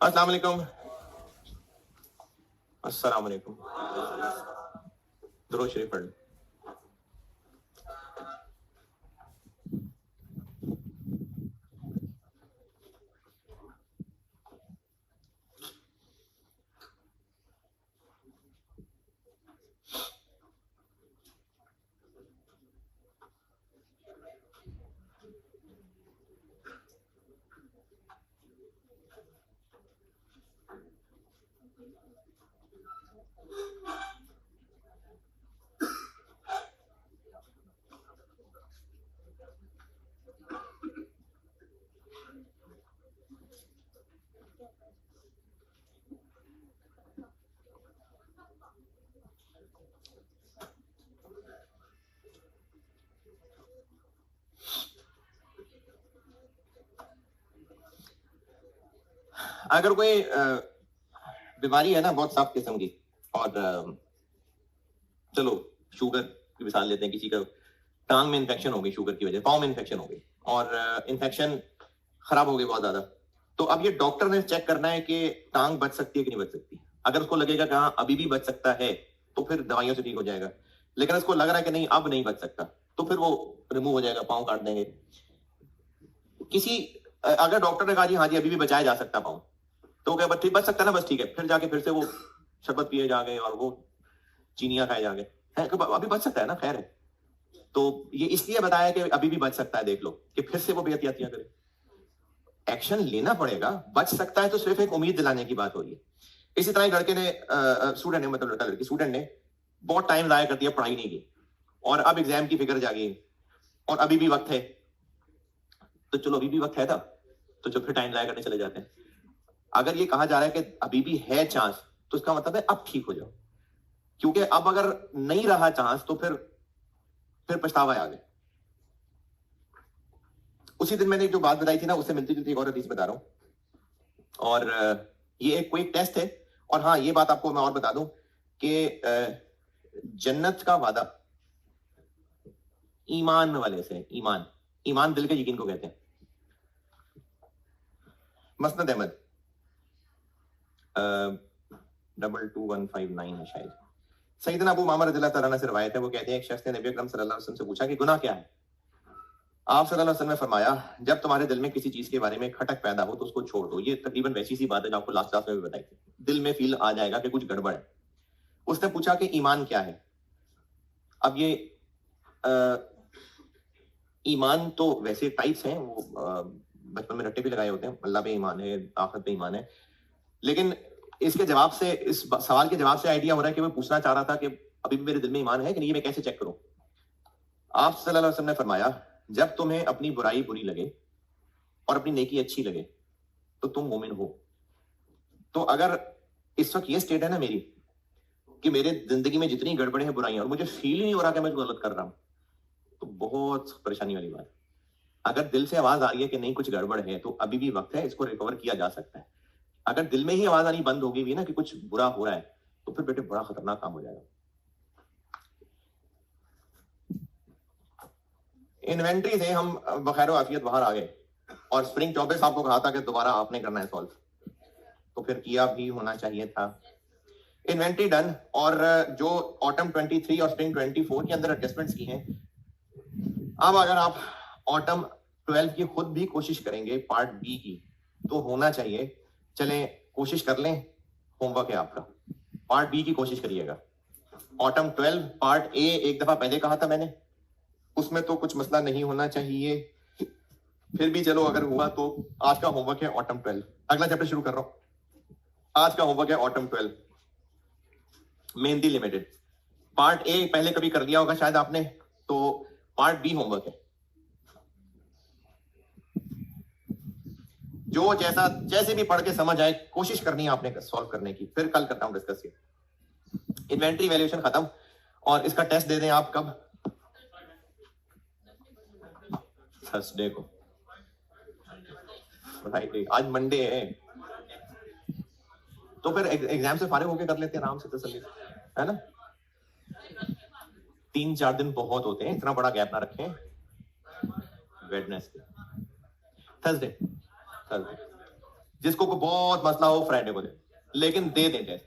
अस्सलाम वालेकुम। अस्सलाम वालेकुम। दुरूद शरीफ पढ़ लो। अगर कोई बीमारी है ना बहुत साफ किस्म की, और चलो शुगर की मिसाल लेते हैं, किसी का टांग में इन्फेक्शन हो गई शुगर की वजह, पाँव में इन्फेक्शन हो गई और इन्फेक्शन खराब हो गई बहुत ज्यादा, तो अब ये डॉक्टर ने चेक करना है कि टांग बच सकती है कि नहीं बच सकती। अगर उसको लगेगा कि हाँ अभी भी बच सकता है तो फिर दवाइयों से ठीक हो जाएगा, लेकिन उसको लग रहा है कि नहीं अब नहीं बच सकता तो फिर वो रिमूव हो जाएगा, पाँव काट देंगे। किसी अगर डॉक्टर ने कहा जी हाँ जी अभी भी बचाया जा सकता पाँव, तो क्या ठीक बच सकता है ना, बस ठीक है, फिर जाके फिर से वो शरबत पिए जा गए और वो चीनियां खाए जा गए, अभी बच सकता है ना, खैर है। तो ये इसलिए बताया कि अभी भी बच सकता है, देख लो कि फिर से वो बेहतियातियां करे। एक्शन लेना पड़ेगा, बच सकता है तो सिर्फ एक उम्मीद दिलाने की बात हो रही है। इसी तरह एक लड़के ने स्टूडेंट ने, मतलब लड़का लड़की, स्टूडेंट ने बहुत टाइम जाया कर दिया, पढ़ाई नहीं की, और अब एग्जाम की फिक्र जागी और अभी भी वक्त है, तो चलो अभी भी वक्त है तब, तो जो फिर टाइम जाया करने चले जाते हैं। अगर ये कहा जा रहा है कि अभी भी है चांस, तो इसका मतलब है अब ठीक हो जाओ, क्योंकि अब अगर नहीं रहा चांस तो फिर पछतावा है आगे। उसी दिन मैंने जो बात बताई थी ना, उससे मिलती जुलती एक और हदीस बता रहा हूं, और ये एक कोई टेस्ट है। और हाँ ये बात आपको मैं और बता दूं कि जन्नत का वादा ईमान वाले से, ईमान ईमान दिल के यकीन को कहते हैं। मसनद अहमद 22159 है शायद। सईदना अबू उमामा रज़ियल्लाहु तआला अन्हु से रवायत है, वो कहते हैं एक शख्स ने नबी अकरम सल्लल्लाहु अलैहि वसल्लम से पूछा कि गुनाह क्या है। आप सल्लल्लाहु अलैहि वसल्लम ने फरमाया, जब तुम्हारे दिल में किसी चीज के बारे में खटक पैदा हो तो उसको छोड़ दो। ये तकरीबन वैसी सी बात है जो आपको लास्ट क्लास में भी बताई थी। दिल में फील आ जाएगा कि कुछ गड़बड़ है। उसने पूछा कि ईमान क्या है। अब ये ईमान तो वैसे टाइप्स हैं, वो बचपन में रट्टे भी लगाए होते हैं, अल्लाह पे ईमान है, आखिरत पे ईमान है, लेकिन इसके जवाब से, इस सवाल के जवाब से आइडिया हो रहा है कि मैं पूछना चाह रहा था कि अभी भी मेरे दिल में ईमान है कि नहीं, मैं कैसे चेक करूं। आप सल्लल्लाहु अलैहि वसल्लम ने फरमाया, जब तुम्हें अपनी बुराई बुरी लगे और अपनी नेकी अच्छी लगे तो तुम मोमिन हो। तो अगर इस वक्त ये स्टेट है ना मेरी कि मेरे जिंदगी में जितनी गड़बड़े हैं, बुराइयां, और मुझे फील ही नहीं हो रहा कि मैं गलत कर रहा हूं, तो बहुत परेशानी वाली बात। अगर दिल से आवाज आ रही है कि नहीं कुछ गड़बड़ है, तो अभी भी वक्त है, इसको रिकवर किया जा सकता है। अगर दिल में ही आवाज आनी बंद हो गई भी ना कि कुछ बुरा हो रहा है, तो फिर बेटे बड़ा खतरनाक काम हो जाएगा। इन्वेंट्री से हम बखैर आफियत बाहर आ गए, और स्प्रिंग 24 आपको कहा था कि दोबारा आपने करना है सॉल्व, तो फिर किया भी होना चाहिए था। इन्वेंट्री डन, और जो ऑटम 23 और स्प्रिंग 24 के अंदर एडजस्टमेंट्स की हैं, अब अगर आप ऑटम 12 की खुद भी कोशिश करेंगे पार्ट बी की, तो होना चाहिए। चलें कोशिश कर लें, होमवर्क है आपका, पार्ट बी की कोशिश करिएगा। ऑटम 12 पार्ट ए एक दफा पहले कहा था मैंने, उसमें तो कुछ मसला नहीं होना चाहिए, फिर भी चलो अगर हुआ तो आज का होमवर्क है ऑटम 12। अगला चैप्टर शुरू कर रहा हूं। आज का होमवर्क है autumn 12 mehndi limited. Part A पहले कभी कर लिया होगा शायद आपने, तो पार्ट बी होमवर्क है। जो जैसा जैसे भी पढ़ के समझ आए कोशिश करनी है आपने सॉल्व करने की, फिर कल करता हूं डिस्कस। इन्वेंट्री वैल्यूएशन खत्म, और इसका टेस्ट दे दें आप कब, थर्सडे को। फ्राइडे, आज मंडे है, तो फिर एग्जाम से फारिग होकर कर लेते हैं आराम से, तसल्ली, है ना। 3-4 दिन बहुत होते हैं, इतना बड़ा गैप ना रखें। वेडनेसडे, थर्सडे, थर्सडे जिसको कोई बहुत मसला हो फ्राइडे को दे, लेकिन दे दें टेस्ट,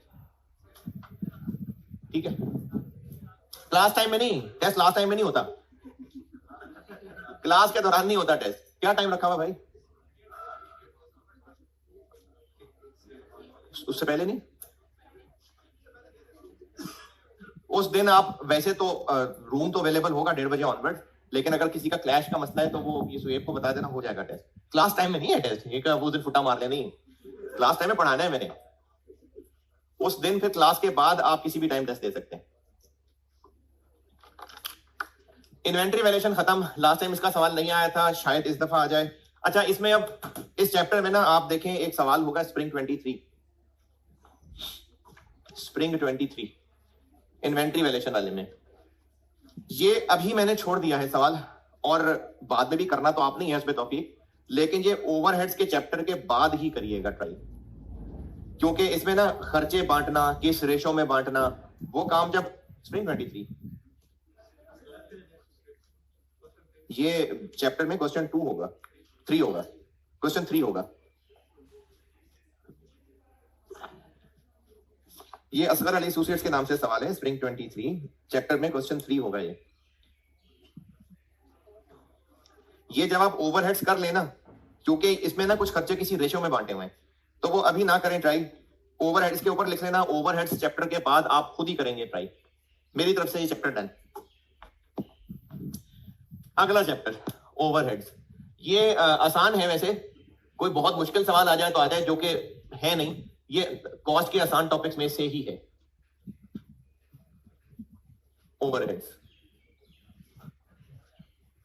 ठीक है। क्लास टाइम में नहीं, टेस्ट क्लास टाइम में नहीं होता, क्लास के दौरान नहीं होता टेस्ट। क्या टाइम रखा हुआ भाई? उससे पहले नहीं। उस दिन आप वैसे तो रूम तो अवेलेबल होगा 1:30 बजे ऑनवर्ड, लेकिन अगर किसी का क्लैश का मसला है तो वो ये सुएब को बता देना, हो जाएगा टेस्ट। क्लास टाइम में नहीं है टेस्ट, ये उस दिन फुटा मार ले, नहीं, क्लास टाइम में पढ़ाना है मैंने उस दिन, फिर क्लास के बाद आप किसी भी टाइम टेस्ट दे सकते हैं। इन्वेंट्री वैल्यूएशन खत्म, लास्ट टाइम इसका सवाल नहीं आया था, शायद इस दफा आ जाए। अच्छा, इसमें अब इस चैप्टर में ना आप देखें एक सवाल होगा स्प्रिंग 23 इन्वेंट्री वैल्यूएशन वाले में। ये अभी मैंने छोड़ दिया है सवाल, और बाद में भी करना तो आप नहीं है उसमें तौफीक, लेकिन ये ओवरहेड्स के चैप्टर के बाद ही करिएगा ट्राई, क्योंकि इसमें ना खर्चे बांटना, किस रेशो में बांटना, वो काम जब स्प्रिंग 23 ये चैप्टर में क्वेश्चन 2 होगा, 3 होगा, क्वेश्चन 3 होगा। ये असगर अली एसोसिएट्स के नाम से सवाल है, स्प्रिंग 23 चैप्टर में क्वेश्चन 3 होगा। ये जब आप ओवरहेड्स कर लेना, क्योंकि इसमें ना कुछ खर्चे किसी रेशो में बांटे हुए हैं, तो वो अभी ना करें ट्राई, ओवरहेड्स के ऊपर लिख लेना, ओवरहेड्स चैप्टर के बाद आप खुद ही करेंगे ट्राई। मेरी तरफ से ये चैप्टर डन। अगला चैप्टर ओवरहेड्स, ये आसान है वैसे, कोई बहुत मुश्किल सवाल आ जाए तो आ जाए, जो कि है नहीं, ये कॉस्ट के आसान टॉपिक्स में से ही है। ओवरहेड्स,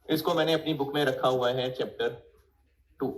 इसको मैंने अपनी बुक में रखा हुआ है चैप्टर 2।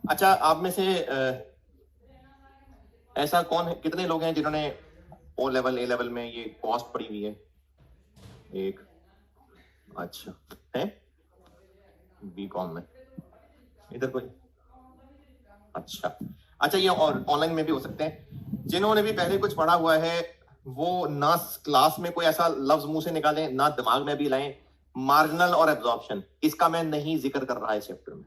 अच्छा, आप में से ऐसा कौन है, कितने लोग हैं जिन्होंने ओ लेवल ए लेवल में ये कॉस्ट पढ़ी हुई है? एक, अच्छा है, बीकॉम में इधर कोई? अच्छा अच्छा, ये और ऑनलाइन में भी हो सकते हैं। जिन्होंने भी पहले कुछ पढ़ा हुआ है वो ना क्लास में कोई ऐसा लफ्ज मुंह से निकालें, ना दिमाग में भी लाएं। मार्जिनल और एब्जॉर्प्शन, इसका मैं नहीं जिक्र कर रहा है चैप्टर में,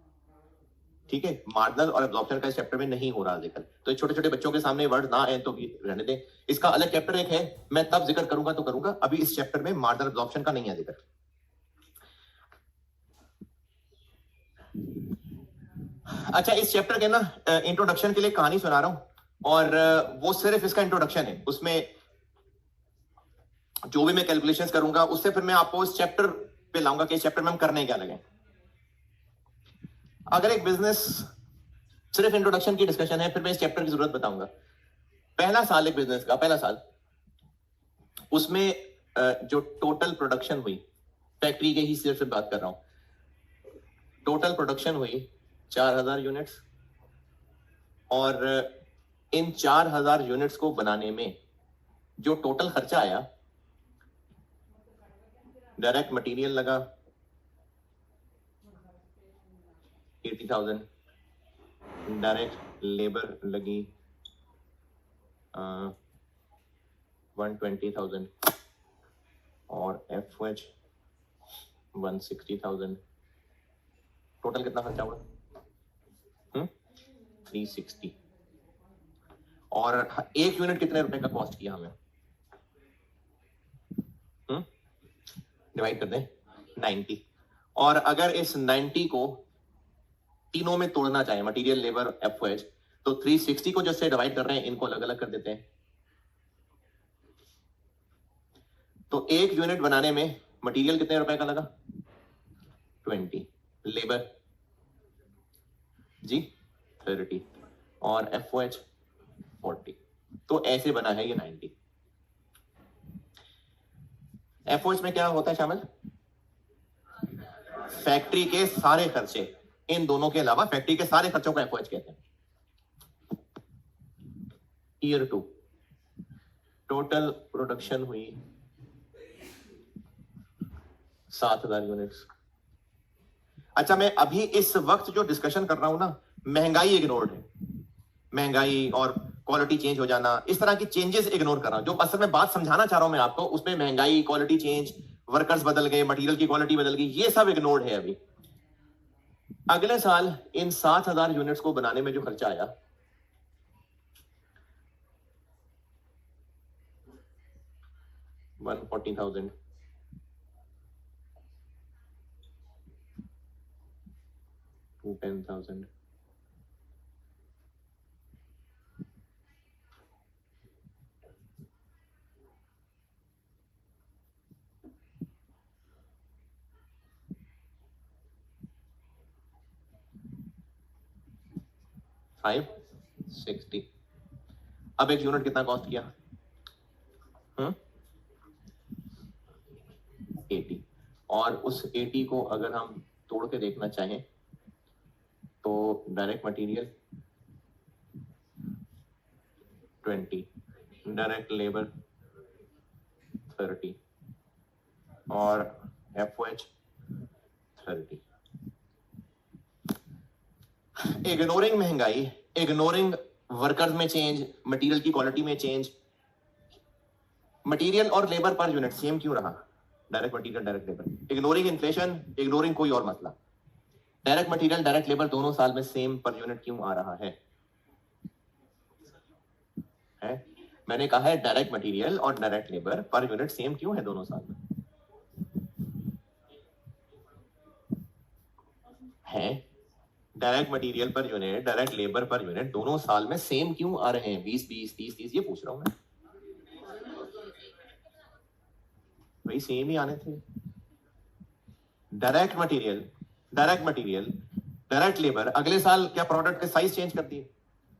ठीक है। मार्जिनल और एब्जॉर्प्शन का इस चैप्टर में नहीं हो रहा जिक्र, तो छोटे छोटे बच्चों के सामने वर्ड ना आए तो भी रहने दें। इसका अलग चैप्टर एक है, मैं तब जिक्र करूंगा तो करूंगा, अभी इस चैप्टर में मार्जिनल एब्जॉर्प्शन का नहीं है जिक्र। अच्छा, इस चैप्टर के ना इंट्रोडक्शन के लिए कहानी सुना रहा हूं, और वो सिर्फ इसका इंट्रोडक्शन है, उसमें जो भी मैं कैलकुलेशंस करूंगा उससे फिर मैं आपको इस चैप्टर पे लाऊंगा कि इस चैप्टर में हम करने क्या लगे। अगर एक बिजनेस, सिर्फ इंट्रोडक्शन की डिस्कशन है, फिर मैं इस चैप्टर की जरूरत बताऊंगा। पहला साल एक बिजनेस का, पहला साल, उसमें जो टोटल प्रोडक्शन हुई, फैक्ट्री के ही सिर्फ बात कर रहा हूं, टोटल प्रोडक्शन हुई 4000 यूनिट्स, और इन 4000 यूनिट्स को बनाने में जो टोटल खर्चा आया, डायरेक्ट मटेरियल लगा 80,000, डायरेक्ट लेबर लगी 120,000, और FH 160,000। टोटल कितना खर्चा हुआ? 360 और एक यूनिट कितने रुपए का कॉस्ट किया हमें? डिवाइड कर दें 90। और अगर इस 90 को तीनों में तोड़ना चाहे, मटेरियल, लेबर, एफओएच, तो 360 को जैसे डिवाइड कर रहे हैं इनको अलग अलग कर देते हैं। तो एक यूनिट बनाने में मटेरियल कितने रुपए का लगा? 20, लेबर जी 30 और एफओएच 40। तो ऐसे बना है ये 90। एफओएच में क्या होता है शामिल? फैक्ट्री के सारे खर्चे, इन दोनों के अलावा फैक्ट्री के सारे खर्चों को एफओएच कहते हैं। ईयर 2 टोटल प्रोडक्शन हुई 7000 यूनिट्स। अच्छा, मैं अभी इस वक्त जो डिस्कशन कर रहा हूं ना, महंगाई इग्नोर्ड है। महंगाई और क्वालिटी चेंज हो जाना, इस तरह की चेंजेस इग्नोर कर रहा हूं। जो असल में बात समझाना चाह रहा हूं मैं आपको, उसमें महंगाई, क्वालिटी चेंज, वर्कर्स बदल गए, मटेरियल की क्वालिटी बदल गई, ये सब इग्नोर्ड है अभी। अगले साल इन 7000 यूनिट्स को बनाने में जो खर्चा आया, $140,000, 10,000, $560। अब एक यूनिट कितना कॉस्ट किया? 80। और उस 80 को अगर हम तोड़ के देखना चाहें तो डायरेक्ट मटेरियल 20, डायरेक्ट लेबर 30 और एफओएच 30। इग्नोरिंग महंगाई, इग्नोरिंग वर्कर्स में चेंज, मटेरियल की क्वालिटी में चेंज, मटेरियल और लेबर पर यूनिट सेम क्यों रहा? Direct material, direct labour, ignoring inflation, ignoring कोई और मसला, डायरेक्ट मटेरियल, डायरेक्ट लेबर दोनों साल में सेम पर यूनिट क्यों आ रहा है? मैंने कहा है डायरेक्ट मटेरियल और direct labour per unit same क्यों है दोनों साल में? है direct material per unit, direct labour per unit दोनों साल में सेम क्यों आ रहे हैं? 20-20, 30-30, ये पूछ रहा हूं मैं। भाई सेम ही आने थे। डायरेक्ट मटेरियल, डायरेक्ट लेबर, अगले साल क्या प्रोडक्ट के साइज चेंज कर दिए?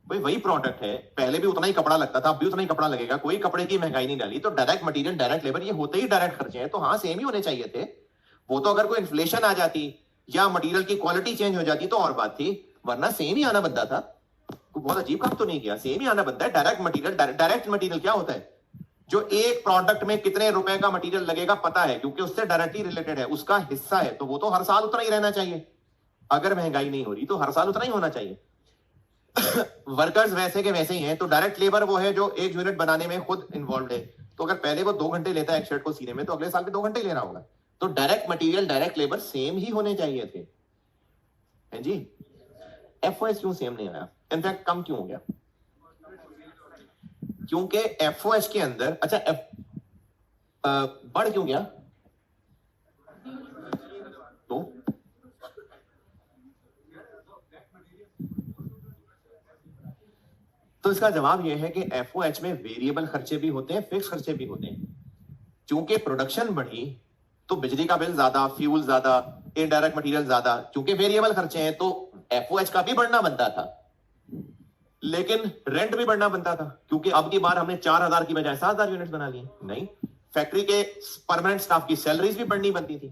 भाई वही प्रोडक्ट है, पहले भी उतना ही कपड़ा लगता था, अब भी उतना ही कपड़ा लगेगा, कोई कपड़े की महंगाई नहीं डाली। तो डायरेक्ट मटेरियल, डायरेक्ट लेबर, ये होते ही डायरेक्ट खर्चे हैं, तो हाँ सेम ही होने चाहिए थे। वो तो अगर कोई इन्फ्लेशन आ जाती या मटेरियल की क्वालिटी चेंज हो जाती तो और बात थी, वरना सेम ही आना बनता था। बहुत अजीब काम तो नहीं किया, सेम ही आना बनता है। डायरेक्ट मटेरियल क्या होता है? जो एक प्रोडक्ट में कितने रुपए का मटेरियल लगेगा पता है, क्योंकि उससे डायरेक्टली रिलेटेड है, उसका हिस्सा है, तो वो तो हर साल उतना ही रहना चाहिए। अगर महंगाई नहीं हो रही तो हर साल उतना ही होना चाहिए। वर्कर्स वैसे के वैसे ही हैं। तो डायरेक्ट लेबर वो है जो एक यूनिट बनाने में खुद इन्वॉल्व है। तो अगर पहले वो 2 घंटे लेता है एक शर्ट को सीने में, तो अगले साल भी 2 घंटे ले रहा होगा। तो direct material, direct labour same ही होने चाहिए थे, है जी। एफओएस क्यों सेम नहीं आया? इनफैक्ट कम क्यों हो गया? क्योंकि एफओएस के अंदर, अच्छा बढ़ क्यों गया? तो इसका जवाब यह है कि एफओएच में वेरिएबल खर्चे भी होते हैं, फिक्स खर्चे भी होते हैं। क्योंकि प्रोडक्शन बढ़ी तो बिजली का बिल ज्यादा, फ्यूल ज्यादा, इनडायरेक्ट मटेरियल ज्यादा, क्योंकि वेरिएबल खर्चे हैं तो एफओएच का भी बढ़ना बनता था, लेकिन रेंट भी बढ़ना बनता था, क्योंकि अब की बार हमने 4000 की बजाय 7000 यूनिट्स बना लिए। नहीं, फैक्ट्री के परमानेंट स्टाफ की सैलरीज भी बढ़नी बनती थी।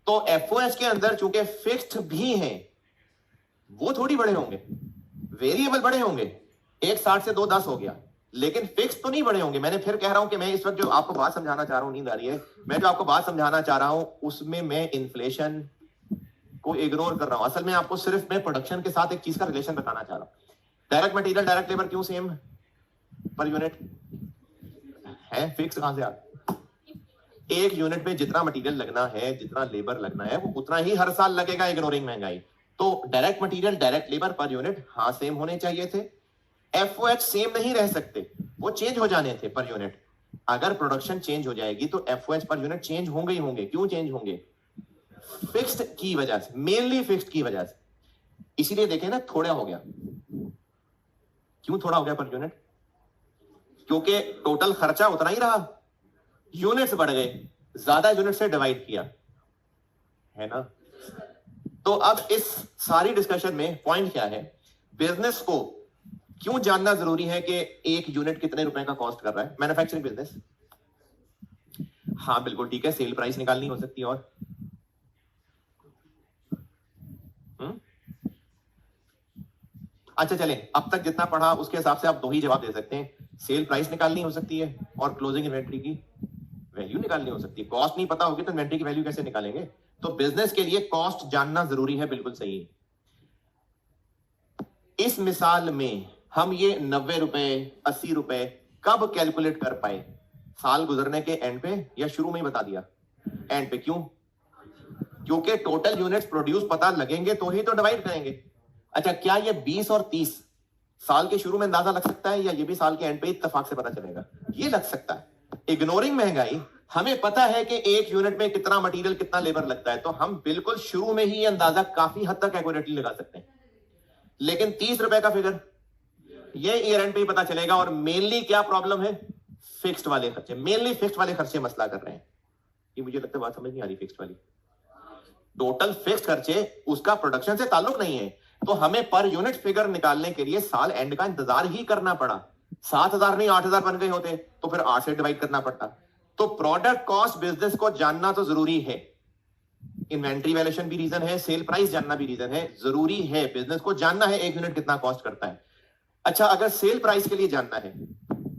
तो एफओएच के अंदर चूंकि फिक्स्ड भी हैं, वो थोड़ी बड़े होंगे, वेरिएबल बड़े होंगे। 1.60 से 2.10 हो गया, लेकिन फिक्स तो नहीं बड़े होंगे। मैंने फिर कह रहा हूं कि मैं इस वक्त जो आपको बात समझाना चाह रहा हूं, नींद आ रही है, मैं जो आपको बात समझाना चाह रहा हूं उसमें मैं इन्फ्लेशन को इग्नोर कर रहा हूं। असल में आपको सिर्फ मैं प्रोडक्शन के साथ एक चीज का रिलेशन बताना चाह रहा हूं। डायरेक्ट मटेरियल, डायरेक्ट लेबर क्यों सेम पर यूनिट है? फिक्स कहां से आ? एक यूनिट में जितना मटेरियल लगना है, जितना लेबर लगना है, वो उतना ही हर साल लगेगा, इग्नोरिंग महंगाई। तो direct material, direct labour per unit हाँ सेम होने चाहिए थे। एफओएच सेम नहीं रह सकते, वो चेंज हो जाने थे पर यूनिट। अगर प्रोडक्शन चेंज हो जाएगी तो एफओएच पर यूनिट चेंज होंगे ही होंगे। क्यों चेंज होंगे? फिक्स्ड की वजह से, मेनली फिक्स्ड की वजह से। इसीलिए देखें ना, थोड़ा हो गया। क्यों थोड़ा हो गया पर यूनिट? क्योंकि टोटल खर्चा उतना ही रहा, यूनिट्स बढ़ गए, ज्यादा यूनिट से डिवाइड किया, है ना। तो अब इस सारी डिस्कशन में पॉइंट क्या है? बिजनेस को क्यों जानना जरूरी है कि एक यूनिट कितने रुपए का कॉस्ट कर रहा है? मैन्युफैक्चरिंग बिजनेस, हाँ बिल्कुल ठीक है, सेल प्राइस निकालनी हो सकती है। और अच्छा चले, अब तक जितना पढ़ा उसके हिसाब से आप दो ही जवाब दे सकते हैं। सेल प्राइस निकालनी हो सकती है और क्लोजिंग इन्वेंट्री की वैल्यू निकालनी हो सकती है। कॉस्ट नहीं पता होगी तो इन्वेंट्री की वैल्यू कैसे निकालेंगे? तो बिजनेस के लिए कॉस्ट जानना जरूरी है, बिल्कुल सही है। इस मिसाल में हम ये 90 रुपए 80 रुपए कब कैलकुलेट कर पाए? साल गुजरने के एंड पे या शुरू में ही बता दिया? एंड पे। क्यों? क्योंकि टोटल यूनिट्स प्रोड्यूस पता लगेंगे तो ही तो डिवाइड करेंगे। अच्छा, क्या ये 20 और 30 साल के शुरू में अंदाजा लग सकता है या ये भी साल के एंड पे इत्तेफाक से पता चलेगा? ये लग सकता है। इग्नोरिंग महंगाई, हमें पता है कि एक यूनिट में कितना मटेरियल कितना लेबर लगता है, तो हम बिल्कुल शुरू में ही अंदाजा काफी हद तक एक्यूरेटली लगा सकते हैं। लेकिन 30 रुपए का फिगर ये ईयर एंड पे ही पता चलेगा। और मेनली क्या प्रॉब्लम है? फिक्स्ड वाले खर्चे, मेनली फिक्स्ड वाले खर्चे मसला कर रहे हैं। ये मुझे लगता है बात समझ नहीं आ रही। फिक्स्ड वाली टोटल फिक्स्ड खर्चे, उसका प्रोडक्शन से ताल्लुक नहीं है। तो हमें पर यूनिट फिगर निकालने के लिए साल एंड का इंतजार ही करना पड़ा। 7,000 नहीं 8,000 बन गए होते तो फिर 8 से डिवाइड करना पड़ता। तो प्रोडक्ट कॉस्ट बिजनेस को जानना तो जरूरी है। इन्वेंट्री वैल्यूएशन भी रीजन है, सेल प्राइस जानना भी रीजन है। जरूरी है, बिजनेस को जानना है एक यूनिट कितना कॉस्ट करता है। अच्छा, अगर सेल प्राइस के लिए जानना है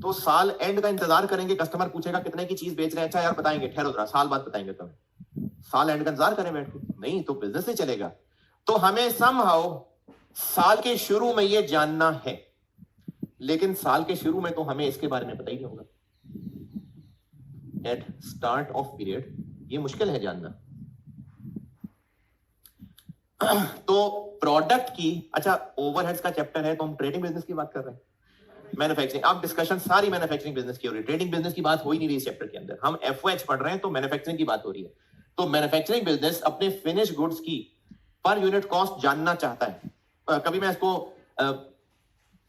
तो साल एंड का इंतजार करेंगे, कस्टमर पूछेगा कितने की चीज बेच रहे हैं। अच्छा यार बताएंगे, ठहरो जरा, साल बाद बताएंगे तुम्हें। साल एंड का इंतजार करें बैठ के? नहीं, तो बिजनेस नहीं चलेगा। तो हमें समहाउ साल के शुरू में ये जानना है, लेकिन साल के शुरू में तो हमें इसके बारे में पता ही नहीं होगा। एट स्टार्ट ऑफ पीरियड ये मुश्किल है जानना। तो प्रोडक्ट की, अच्छा ओवरहेड्स का चैप्टर है तो हम ट्रेडिंग बिजनेस की बात कर रहे हैं। मैन्युफैक्चरिंग, अब डिस्कशन सारी मैन्युफैक्चरिंग बिजनेस की हो रही है, ट्रेडिंग बिजनेस की बात हो ही नहीं रही इस चैप्टर के अंदर। हम एफओएच पढ़ रहे हैं तो मैन्युफैक्चरिंग की बात हो रही है। तो मैन्युफैक्चरिंग बिजनेस अपने फिनिश गुड्स की पर यूनिट कॉस्ट जानना चाहता है। कभी मैं इसको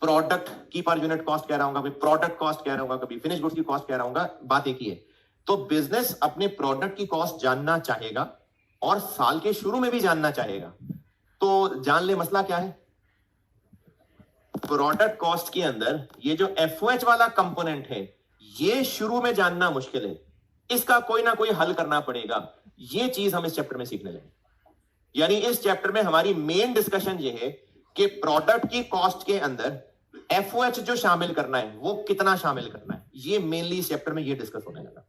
प्रोडक्ट की पर यूनिट कॉस्ट कह रहा हूँ, कभी प्रोडक्ट कॉस्ट कह रहा हूँ, कभी फिनिश गुड्स की कॉस्ट कह रहा हूँ, बात एक ही है। तो बिजनेस अपने प्रोडक्ट की कॉस्ट जानना चाहेगा और साल के शुरू में भी जानना चाहेगा। तो जान ले मसला क्या है। प्रोडक्ट कॉस्ट के अंदर ये जो एफओएच वाला कंपोनेंट है, ये शुरू में जानना मुश्किल है, इसका कोई ना कोई हल करना पड़ेगा। ये चीज हम इस चैप्टर में सीखने लगे। यानी इस चैप्टर में हमारी मेन डिस्कशन ये है कि प्रोडक्ट की कॉस्ट के अंदर एफओएच जो शामिल करना है वो कितना शामिल करना है। ये मेनली इस चैप्टर में ये डिस्कस होने लगा।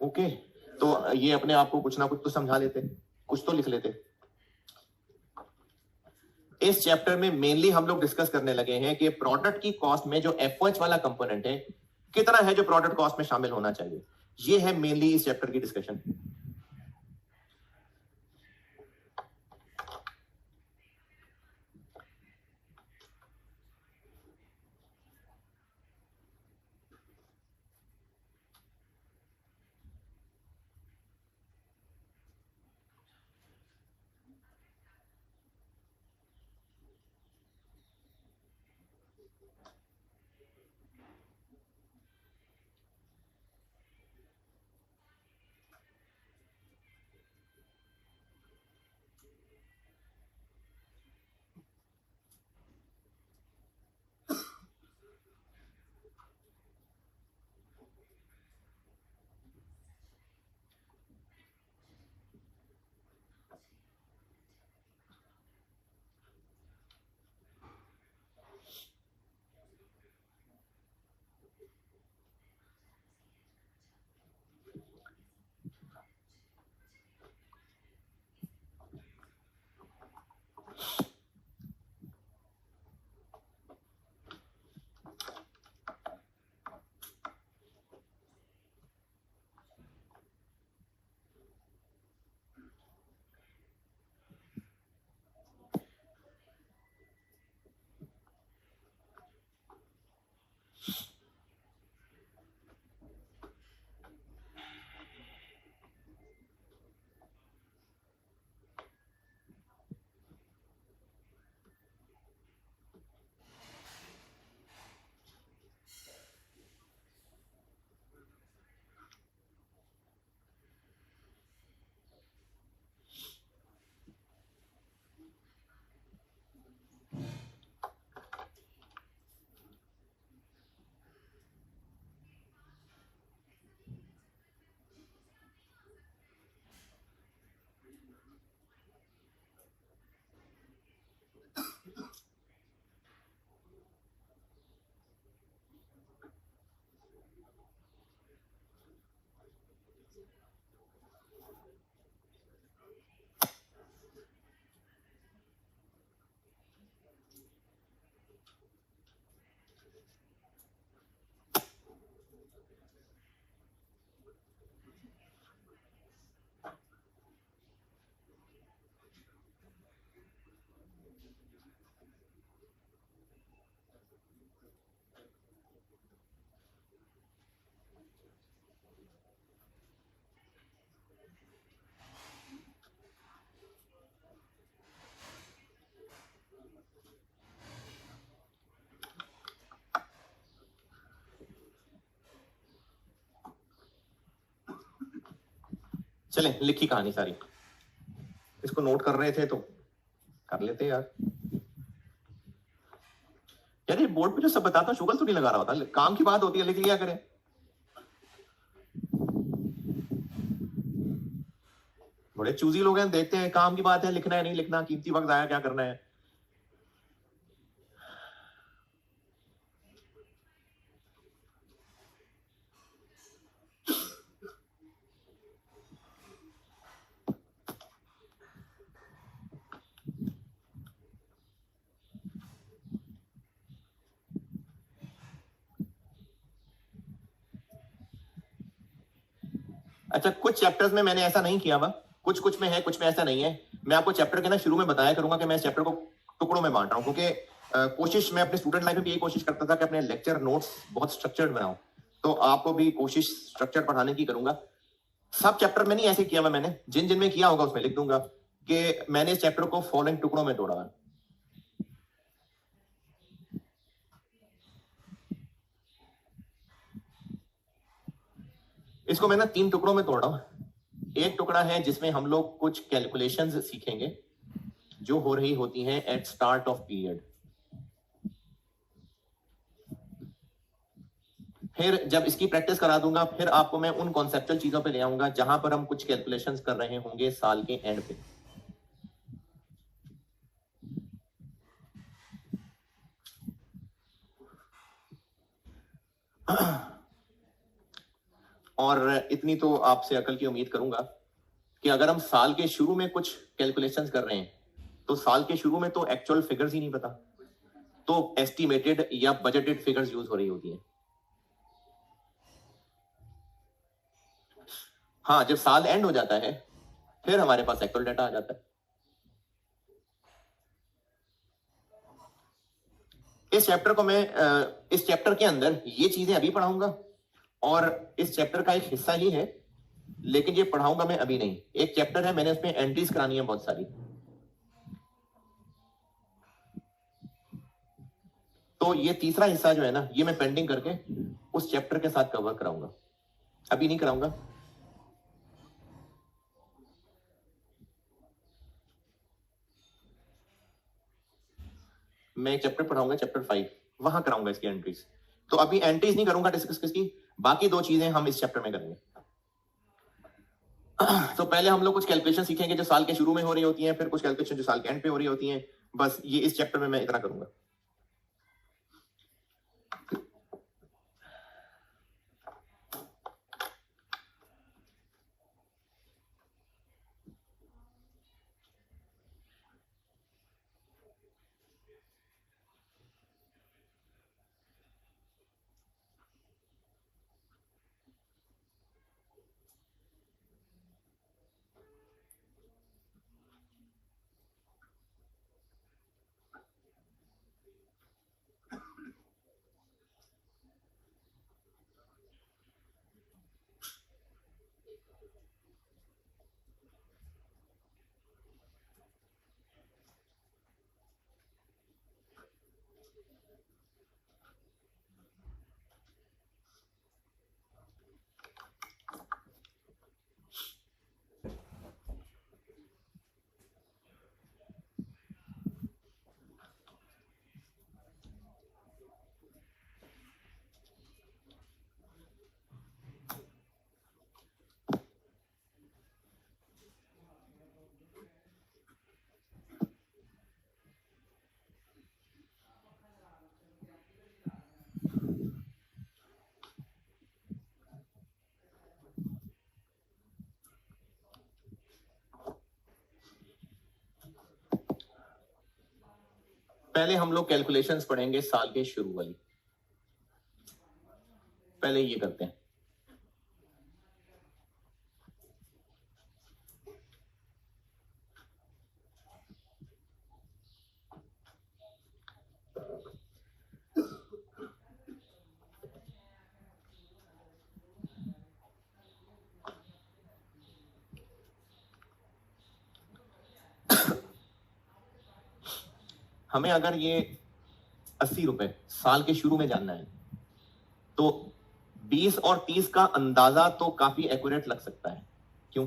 ओके, तो ये अपने आप को कुछ ना कुछ तो समझा लेते, कुछ तो लिख लेते। इस चैप्टर में मेनली हम लोग डिस्कस करने लगे हैं कि प्रोडक्ट की कॉस्ट में जो एफओएच वाला कंपोनेंट है कितना है जो प्रोडक्ट कॉस्ट में शामिल होना चाहिए। ये है मेनली इस चैप्टर की डिस्कशन। चलें, लिखी कहानी सारी, इसको नोट कर रहे थे तो कर लेते यार। यार ये बोर्ड पे जो सब बताता हूँ शुगर तो नहीं लगा रहा होता, काम की बात होती है लिख लिया करें। बड़े चूजी लोग हैं, देखते हैं काम की बात है, लिखना है नहीं लिखना, कीमती वक्त आया क्या करना है। अच्छा, कुछ चैप्टर्स में मैंने ऐसा नहीं किया हुआ, कुछ कुछ में है, कुछ में ऐसा नहीं है। मैं आपको चैप्टर के ना शुरू में बताया करूंगा कि मैं इस चैप्टर को टुकड़ों में बांट रहा हूँ, क्योंकि कोशिश मैं अपने स्टूडेंट लाइफ में भी यही कोशिश करता था कि अपने लेक्चर नोट्स बहुत स्ट्रक्चर्ड बनाऊं, तो आपको भी कोशिश स्ट्रक्चर पढ़ाने की करूंगा। सब चैप्टर में नहीं ऐसे किया हुआ मैंने, जिन जिन में किया होगा उसमें लिख दूंगा कि मैंने इस चैप्टर को फॉलोइंग टुकड़ों में तोड़ा है। इसको मैं ना 3 टुकड़ों में तोड़ रहा हूं। एक टुकड़ा है जिसमें हम लोग कुछ कैलकुलेशंस सीखेंगे जो हो रही होती हैं एट स्टार्ट ऑफ पीरियड। फिर जब इसकी प्रैक्टिस करा दूंगा, फिर आपको मैं उन कॉन्सेप्चुअल चीजों पे ले आऊंगा जहां पर हम कुछ कैलकुलेशंस कर रहे होंगे साल के एंड पे। और इतनी तो आपसे अकल की उम्मीद करूंगा कि अगर हम साल के शुरू में कुछ कैलकुलेशंस कर रहे हैं तो साल के शुरू में तो एक्चुअल फिगर्स ही नहीं पता, तो एस्टिमेटेड या बजटेड फिगर्स यूज हो रही होती है। हाँ, जब साल एंड हो जाता है फिर हमारे पास एक्चुअल डाटा आ जाता है। इस चैप्टर को मैं इस चैप्टर के अंदर ये चीजें अभी पढ़ाऊंगा और इस चैप्टर का एक हिस्सा ही है, लेकिन ये पढ़ाऊंगा मैं अभी नहीं। एक चैप्टर है, मैंने उसमें एंट्रीज करानी है बहुत सारी, तो ये तीसरा हिस्सा जो है ना, ये मैं पेंडिंग करके उस चैप्टर के साथ कवर कराऊंगा, अभी नहीं कराऊंगा। मैं एक चैप्टर पढ़ाऊंगा, चैप्टर 5, वहां कराऊंगा इसकी एंट्रीज। तो अभी एंट्रीज नहीं करूंगा डिस्कस किसकी, बाकी 2 चीजें हम इस चैप्टर में करेंगे। तो पहले हम लोग कुछ कैलकुलेशन सीखेंगे जो साल के शुरू में हो रही होती हैं, फिर कुछ कैलकुलेशन जो साल के एंड पे हो रही होती हैं। बस ये इस चैप्टर में मैं इतना करूंगा। पहले हम लोग कैलकुलेशंस पढ़ेंगे साल के शुरू वाली, पहले ये करते हैं। हमें अगर ये 80 रुपए साल के शुरू में जानना है तो 20 और 30 का अंदाजा तो काफी एक्यूरेट लग सकता है। क्यों?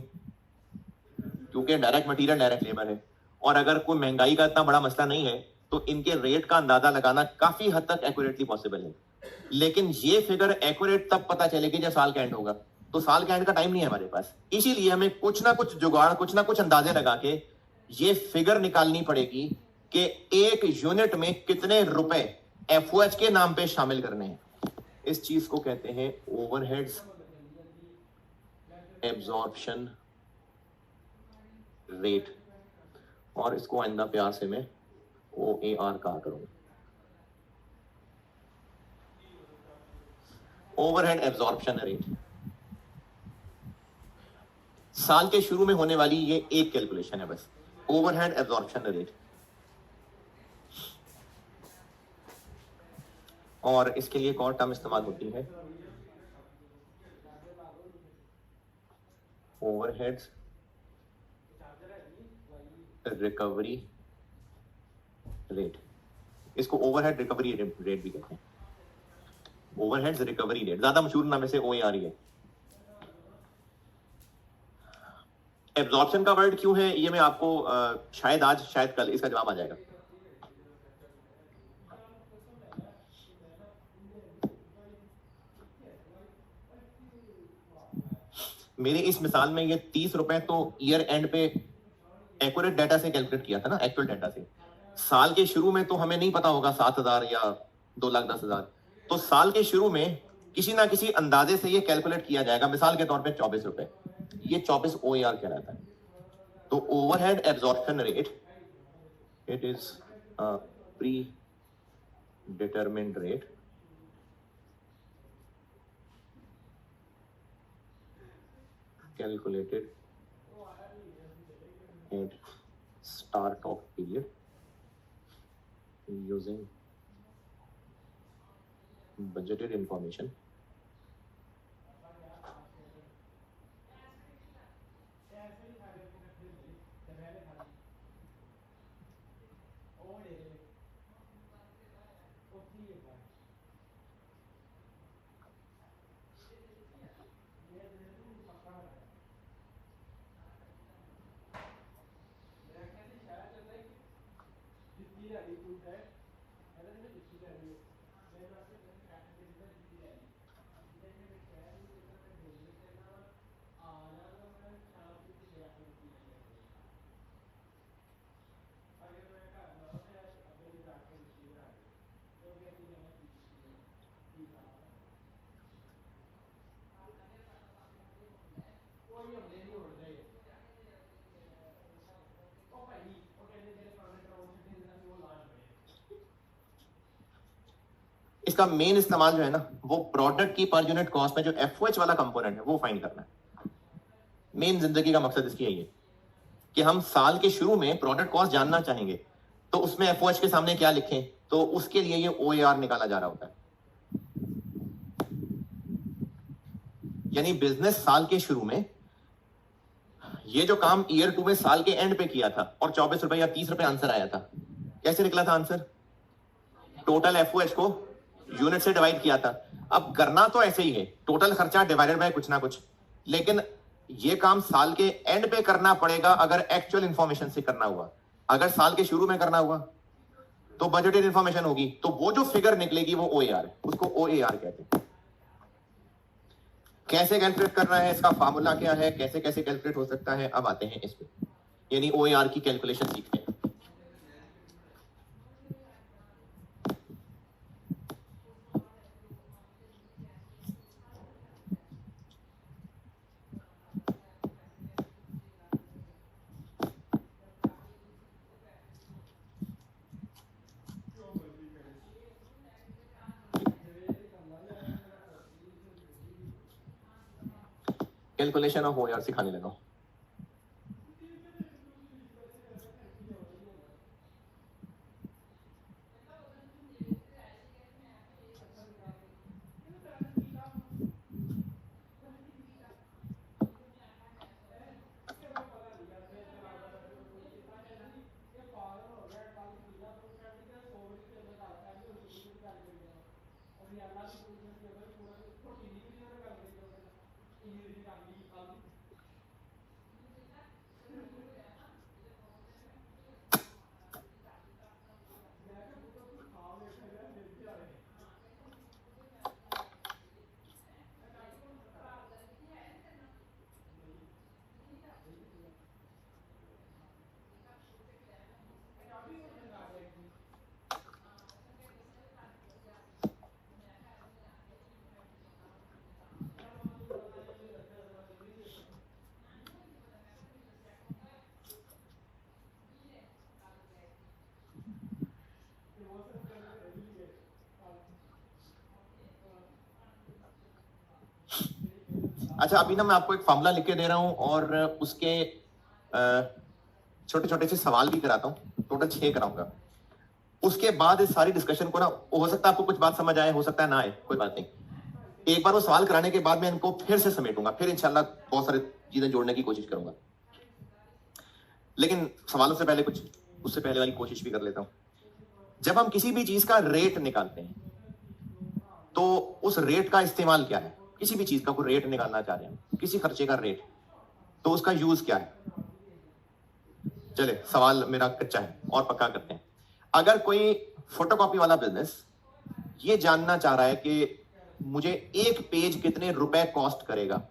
क्योंकि डायरेक्ट मटेरियल डायरेक्ट लेबर है, और अगर कोई महंगाई का इतना बड़ा मसला नहीं है तो इनके रेट का अंदाजा लगाना काफी हद तक एक्यूरेटली पॉसिबल है। लेकिन ये फिगर एक्यूरेट तब पता चलेगी जब साल का एंड होगा, तो साल का एंड का टाइम नहीं है हमारे पास, इसीलिए हमें कुछ ना कुछ जुगाड़, कुछ ना कुछ अंदाजे लगा के ये फिगर निकालनी पड़ेगी कि एक यूनिट में कितने रुपए एफओएच के नाम पे शामिल करने हैं। इस चीज को कहते हैं ओवरहेड्स एब्जॉर्प्शन रेट, और इसको आइंदा प्यार से मैं OAR कहा करूंगा, ओवरहेड एब्जॉर्प्शन रेट। साल के शुरू में होने वाली ये एक कैलकुलेशन है बस, ओवरहेड एब्जॉर्प्शन रेट। और इसके लिए एक और टर्म इस्तेमाल होती है, ओवरहेड्स रिकवरी रेट। इसको ओवरहेड रिकवरी रेट भी कहते हैं, ओवरहेड्स रिकवरी रेट, ज्यादा मशहूर नाम से OAR है। एब्जॉर्प्शन का वर्ड क्यों है ये मैं आपको शायद आज शायद कल इसका जवाब आ जाएगा। मेरे इस मिसाल में ये 30 रुपए तो ईयर एंड पे एक्यूरेट डाटा से कैलकुलेट किया था ना, एक्चुअल डाटा से। साल के शुरू में तो हमें नहीं पता होगा 7,000 या 2,10,000, तो साल के शुरू में किसी ना किसी अंदाजे से ये कैलकुलेट किया जाएगा, मिसाल के तौर पे 24 रुपए, ये 24 OAR कहलाता है। तो overhead absorption rate, it is pre determined rate calculated at start of period using budgeted information इसका मेन इस्तेमाल जो है ना वो प्रोडक्ट की पर यूनिट कॉस्ट में जो एफओएच वाला कंपोनेंट है वो फाइंड करना है। मेन जिंदगी का मकसद इसकी यही है कि हम साल के शुरू में प्रोडक्ट कॉस्ट जानना चाहेंगे तो उसमें एफओएच के सामने क्या लिखें, तो उसके लिए ये OAR निकाला जा रहा होता है। यानी बिजनेस साल के शुरू में ये जो काम ईयर 2 में साल के एंड पे किया था और 24 रुपए या 30 रुपए आंसर आया था, कैसे निकला था आंसर? टोटल एफओएच को यूनिट से डिवाइड किया था। अब करना तो ऐसे ही है, टोटल खर्चा डिवाइडेड बाय कुछ ना कुछ, लेकिन ये काम साल के एंड पे करना पड़ेगा अगर एक्चुअल इंफॉर्मेशन से करना हुआ। अगर साल के शुरू में करना हुआ तो बजटेड इंफॉर्मेशन होगी, तो वो जो फिगर निकलेगी वो OAR है, उसको OAR कहते हैं। कैसे कैलकुलेट करना है, इसका फार्मूला क्या है, कैसे कैसे कैलकुलेट हो सकता है, अब आते हैं इस पे, यानी OAR की कैलकुलेशन सीखते हैं। कैलकुलेशन ऑफ OAR सिखाने लगा हूं। अच्छा, अभी ना मैं आपको एक फॉर्मूला लिख के दे रहा हूं और उसके छोटे छोटे से सवाल भी कराता हूं, टोटल 6 कराऊंगा। उसके बाद इस सारी डिस्कशन को ना, हो सकता है आपको कुछ बात समझ आए, हो सकता है ना आए, कोई बात नहीं। एक बार वो सवाल कराने के बाद मैं इनको फिर से समेटूंगा, फिर इंशाल्लाह बहुत सारी चीजें जोड़ने की कोशिश करूंगा। लेकिन सवालों से पहले कुछ उससे पहले वाली कोशिश भी कर लेता हूं। जब हम किसी भी चीज का रेट निकालते हैं तो उस रेट का इस्तेमाल क्या है? किसी भी चीज का कोई रेट निकालना चाह रहे हैं, किसी खर्चे का रेट, तो उसका यूज क्या है? चले, सवाल मेरा कच्चा है और पक्का करते हैं। अगर कोई फोटोकॉपी वाला बिजनेस ये जानना चाह रहा है कि मुझे एक पेज कितने रुपए कॉस्ट करेगा,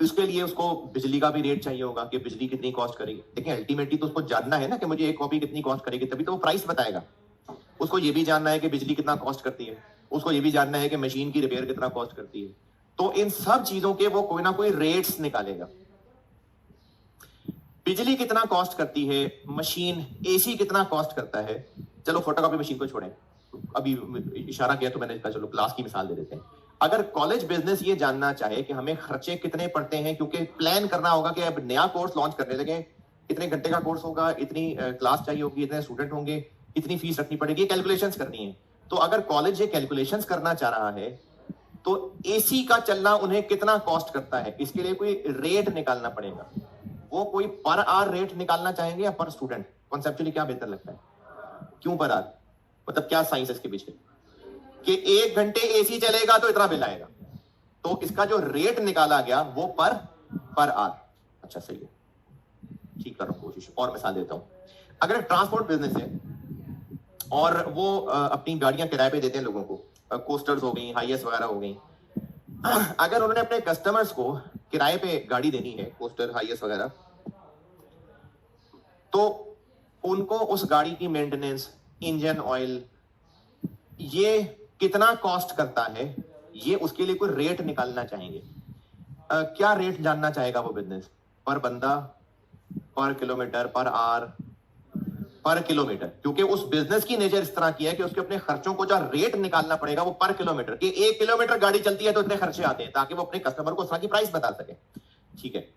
इसके लिए उसको बिजली का भी रेट चाहिए होगा कि बिजली कितनी कॉस्ट करेगी। देखिए, अल्टीमेटली तो उसको जानना है ना कि मुझे एक कॉपी कितनी कॉस्ट करेगी, तभी तो वो प्राइस बताएगा। उसको ये भी जानना है कि बिजली कितना कॉस्ट करती है, उसको ये भी जानना है कि मशीन की रिपेयर कितना कॉस्ट करती है। तो इन सब चीजों के वो कोई ना कोई रेट्स निकालेगा। बिजली कितना कॉस्ट करती है, मशीन एसी कितना कॉस्ट करता है। चलो फोटोकॉपी मशीन को छोड़ें, अभी इशारा किया तो मैंने कहा चलो क्लास की मिसाल दे देते हैं। अगर कॉलेज बिजनेस ये जानना चाहे कि हमें खर्चे कितने पड़ते हैं, क्योंकि प्लान करना होगा कि अब नया कोर्स लॉन्च करने लगे, इतने घंटे का कोर्स होगा, इतनी क्लास चाहिए होगी, इतने स्टूडेंट होंगे, इतनी फीस रखनी पड़ेगी, कैलकुलेशंस करनी है। तो अगर कॉलेज ये कैलकुलेशंस करना चाह रहा है तो एसी का चलना उन्हें कितना कॉस्ट करता है, इसके लिए कोई रेट निकालना पड़ेगा। वो कोई पर आवर रेट निकालना चाहेंगे या पर स्टूडेंट? कॉन्सेप्चुअली क्या बेहतर लगता है? क्यों पर आवर? मतलब क्या साइंस है इसके पीछे कि 1 घंटे एसी चलेगा तो इतना बिल आएगा, तो इसका जो रेट निकाला गया वो पर आवर। अच्छा, सही है, ठीक कर रहा हूं कोशिश। और मिसाल देता हूं, अगर ट्रांसपोर्ट बिजनेस है और वो अपनी गाड़ियां किराए पे देते हैं लोगों को, कोस्टर्स हो गई, हाईएस वगैरह हो गई, अगर उन्होंने अपने कस्टमर्स को किराए पे गाड़ी देनी है, कोस्टर, हाईएस वगैरह, तो उनको उस गाड़ी की मेंटेनेंस, इंजन ऑयल, ये कितना कॉस्ट करता है, ये उसके लिए कोई रेट निकालना चाहेंगे। क्या रेट जानना चाहेगा वो बिजनेस? पर बंदा, पर किलोमीटर, पर आवर, पर किलोमीटर। क्योंकि उस बिजनेस की नेचर इस तरह की है कि उसके अपने खर्चों को जो रेट निकालना पड़ेगा वो पर किलोमीटर, कि 1 किलोमीटर गाड़ी चलती है तो इतने खर्चे आते हैं, ताकि वो अपने कस्टमर को उस तरह की प्राइस बता सके। ठीक है,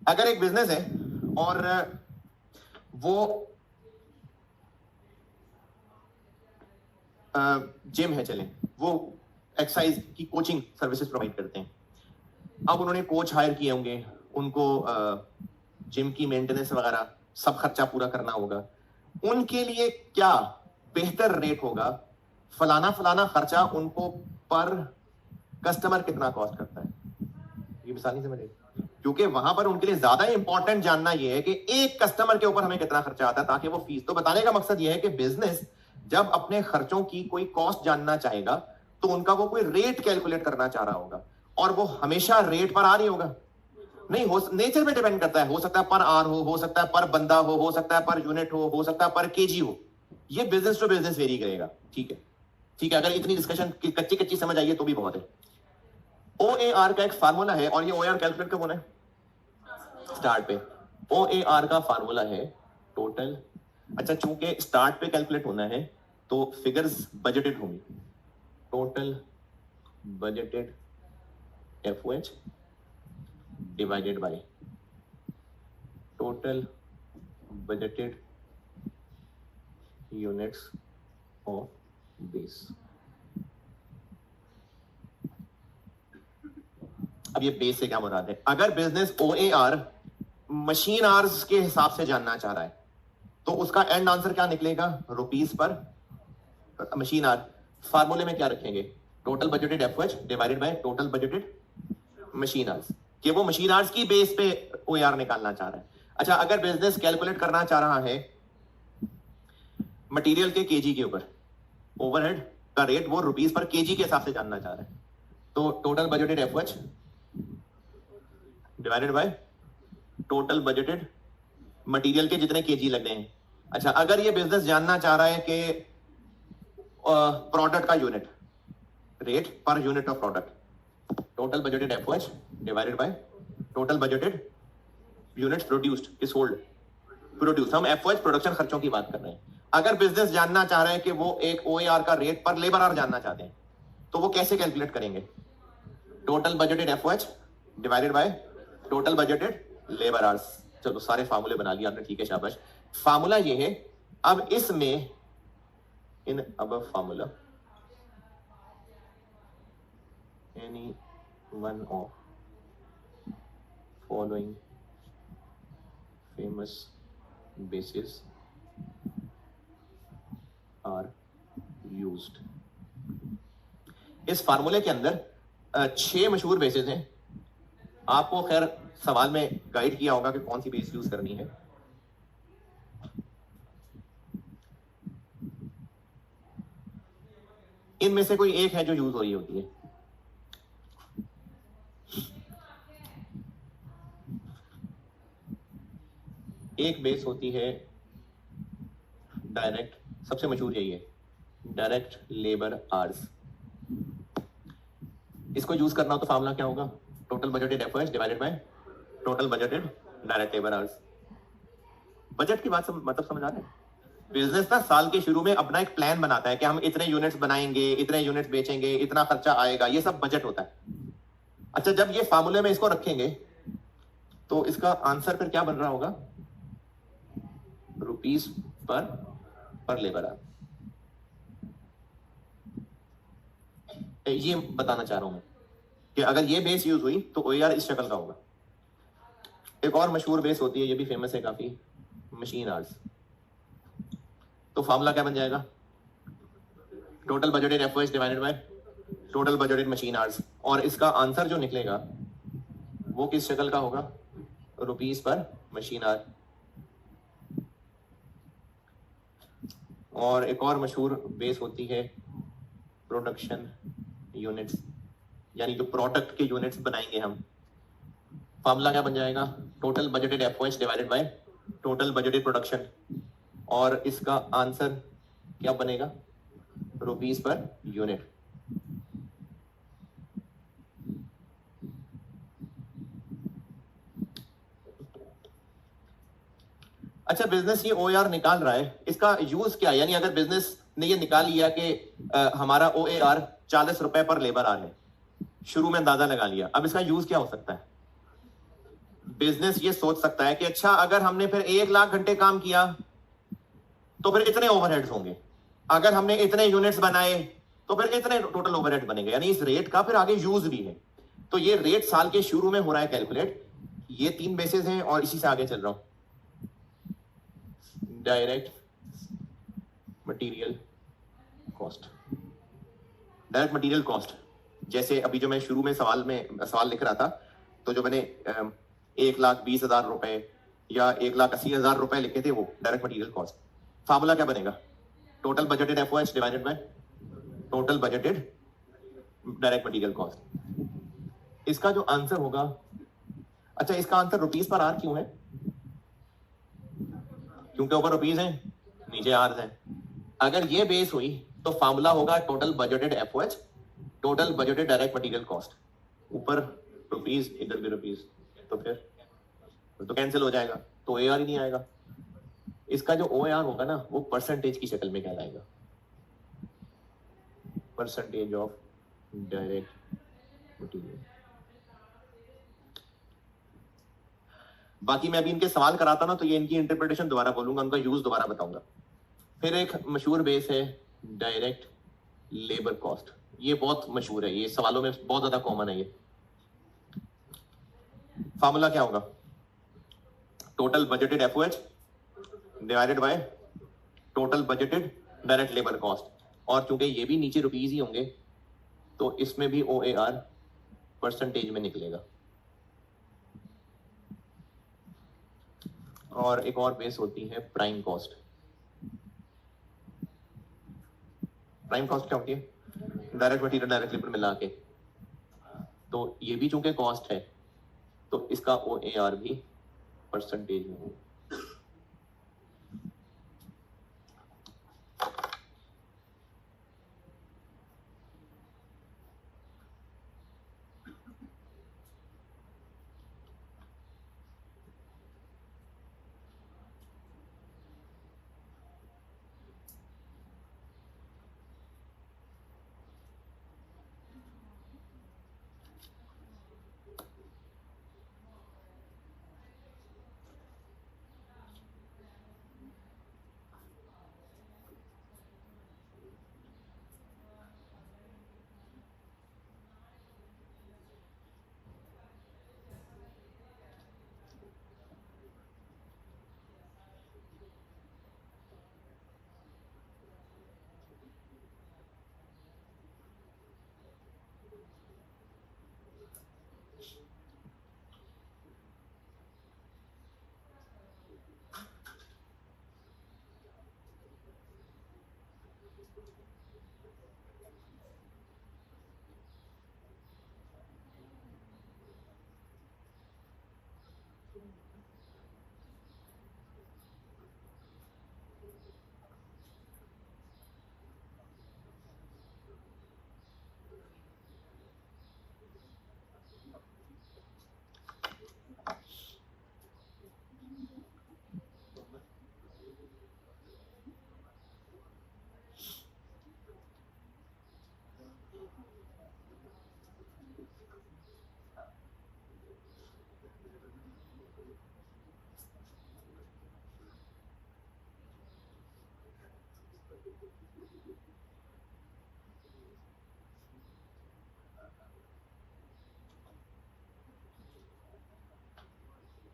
अगर एक बिजनेस है और वो जिम है, चलें, वो एक्सरसाइज की कोचिंग सर्विसेज प्रोवाइड करते हैं। अब उन्होंने कोच हायर किए होंगे, उनको जिम की मेंटेनेंस वगैरह सब खर्चा पूरा करना होगा। उनके लिए क्या बेहतर रेट होगा? फलाना फलाना खर्चा उनको पर कस्टमर कितना कॉस्ट करता है, ये मिसाल नहीं समझ आई? क्योंकि वहां पर उनके लिए ज्यादा इंपॉर्टेंट जानना यह है कि एक कस्टमर के ऊपर हमें कितना खर्चा आता है, ताकि वो फीस। तो बताने का मकसद यह है कि बिजनेस जब अपने खर्चों की कोई कॉस्ट जानना चाहेगा तो उनका वो कोई रेट कैलकुलेट करना चाह रहा होगा, और वो हमेशा रेट पर आ रही होगा नहीं, हो नेचर पे डिपेंड करता है। हो सकता है पर आवर हो सकता है पर बंदा हो सकता है पर यूनिट हो सकता है पर केजी हो। ये बिजनेस टू बिजनेस वेरी करेगा। ठीक है, ठीक है, अगर इतनी डिस्कशन कच्ची कच्ची समझ आई है तो भी बहुत है। OAR का एक फार्मूला है, और ये OAR कैलकुलेट कब होना है? स्टार्ट पे। OAR का फार्मूला है टोटल, अच्छा चूंकि स्टार्ट पे कैलकुलेट होना है तो फिगर्स बजटेड होंगी। Total budgeted FOH divided by total budgeted units of base. अब ये बेस से क्या मुराद है? अगर बिजनेस OAR मशीन आवर्स के हिसाब से जानना चाह रहा है तो उसका एंड आंसर क्या निकलेगा? रुपीस पर मशीन आवर। फार्मूले में क्या रखेंगे? Total budgeted FOH divided by total budgeted machine hours, कि वो मशीन आवर्स की बेस पे OAR निकालना चाह रहा है। अच्छा, अगर बिजनेस कैलकुलेट करना चाह रहा है मटेरियल के केजी के ऊपर, ओवरहेड का रेट वो रुपीस पर केजी के हिसाब से जानना चाह रहा है, तो total budgeted FOH divided by total budgeted material के जितने केजी लगने हैं। अच्छा, अगर ये बिजनेस जानना चाह रहा है कि प्रोडक्ट का unit rate per unit of product, total budgeted FOH divided by total budgeted units produced, sold, produce, हम एफओएच प्रोडक्शन खर्चों की बात कर रहे हैं। अगर बिजनेस जानना चाह रहे हैं कि वो एक ओएआर का रेट पर लेबर आवर जानना चाहते हैं, तो वो कैसे कैलकुलेट करेंगे? Total budgeted FOH divided by total budgeted labour hours. चलो सारे फार्मूले बना लिए आपने, ठीक है, शाबाश। फार्मूला ये है, अब इसमें इन अब formula any one of following famous basis are used. इस फार्मूले के अंदर 6 मशहूर बेसिस हैं। आपको खैर सवाल में गाइड किया होगा कि कौन सी बेस यूज करनी है। इनमें से कोई एक है जो यूज हो रही होती है। एक बेस होती है डायरेक्ट, सबसे मशहूर यही है, डायरेक्ट लेबर आवर्स। इसको यूज करना हो तो फार्मूला क्या होगा? Total budgeted efforts divided by total budgeted direct labour hours. Budget की बात मतलब समझ आ रहा है? बिजनेस ना साल के शुरू में अपना एक प्लान बनाता है कि हम इतने यूनिट्स बनाएंगे, इतने यूनिट्स बेचेंगे, इतना खर्चा आएगा, ये सब बजट होता है। अच्छा, जब ये फार्मूले में इसको रखेंगे तो इसका आंसर फिर क्या बन रहा होगा? रुपीस पर लेबर आवर। ये बताना चाह रहा हूं मैं कि अगर ये बेस यूज हुई तो ओईआर इस शक्ल का होगा। एक और मशहूर बेस होती है, ये भी फेमस है काफी, मशीन आवर्स। तो फार्मूला क्या बन जाएगा? Total budgeted efforts divided by total budgeted machine hours. और इसका आंसर जो निकलेगा वो किस शक्ल का होगा? रुपीस पर मशीन आवर। और एक और मशहूर बेस होती है प्रोडक्शन यूनिट्स, यानी जो प्रोडक्ट के यूनिट्स बनाएंगे हम। फार्मूला क्या बन जाएगा? Total budgeted FOH divided by total budgeted production. और इसका आंसर क्या बनेगा? Rupees per unit. अच्छा, बिजनेस ये ओएआर निकाल रहा है, इसका यूज क्या है? यानी अगर बिजनेस ने ये निकाल लिया कि हमारा ओएआर 40 रुपए पर लेबर आवर है, शुरू में अंदाजा लगा लिया, अब इसका यूज क्या हो सकता है? बिजनेस ये सोच सकता है कि अच्छा, अगर हमने फिर 1 लाख घंटे काम किया तो फिर इतने ओवरहेड्स होंगे, अगर हमने इतने यूनिट्स बनाए तो फिर इतने टोटल ओवरहेड बनेंगे, यानी इस रेट का फिर आगे यूज भी है। तो ये रेट साल के शुरू में हो रहा है कैलकुलेट। ये 3 बेसिस हैं और इसी से आगे चल रहा हूं। Direct material cost, direct material cost. जैसे अभी जो मैं शुरू में सवाल लिख रहा था, तो जो मैंने 1,20,000 रुपए या 1,80,000 रुपए लिखे थे, वो डायरेक्ट मटेरियल कॉस्ट। फार्मूला क्या बनेगा? Total budgeted FOH divided by total budgeted direct material cost. इसका जो आंसर होगा, अच्छा इसका आंसर रुपीस पर आर क्यों है? क्योंकि ऊपर रुपीस है, नीचे आर है। अगर ये बेस हुई तो फार्मूला होगा total budgeted FOH total budgeted direct material cost. ऊपर रुपीस, इधर भी रुपीस, तो फिर तो कैंसिल हो जाएगा, तो एआर ही नहीं आएगा। इसका जो ओएआर होगा ना, वो परसेंटेज की शक्ल में कहलाएगा, परसेंटेज ऑफ डायरेक्ट मटेरियल। बाकी मैं अभी इनके सवाल कराता ना, तो ये इनकी इंटरप्रिटेशन दोबारा बोलूंगा, उनका यूज दोबारा बताऊंगा। फिर एक मशहूर बेस है डायरेक्ट लेबर कॉस्ट। ये बहुत मशहूर है, ये सवालों में बहुत ज्यादा कॉमन है। ये फार्मूला क्या होगा? Total budgeted FOH divided by total budgeted direct labour cost. और चूंकि ये भी नीचे रुपीस ही होंगे, तो इसमें भी ओएआर परसेंटेज में निकलेगा। और एक और बेस होती है प्राइम कॉस्ट। प्राइम कॉस्ट क्या होती है? डायरेक्ट मटेरियल डायरेक्ट लेबर मिला के। तो ये भी चूंकि कॉस्ट है, तो इसका ओएआर भी परसेंटेज में होगा।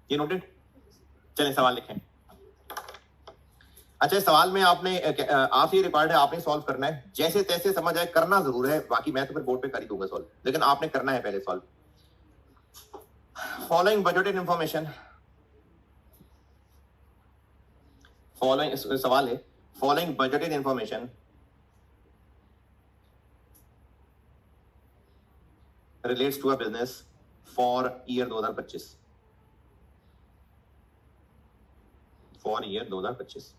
ये नोटेड। चलें सवाल लिखें। अच्छा, इस सवाल में आपने आपसे रिकॉर्ड है, आपने सॉल्व करना है, जैसे तैसे समझ आए, करना जरूर है, बाकी मैं तो फिर बोर्ड पे कर ही दूंगा सॉल्व, लेकिन आपने करना है पहले solve. Following budgeted information, following सवाल है, following budgeted information relates to a business for year 2025, for year 2025।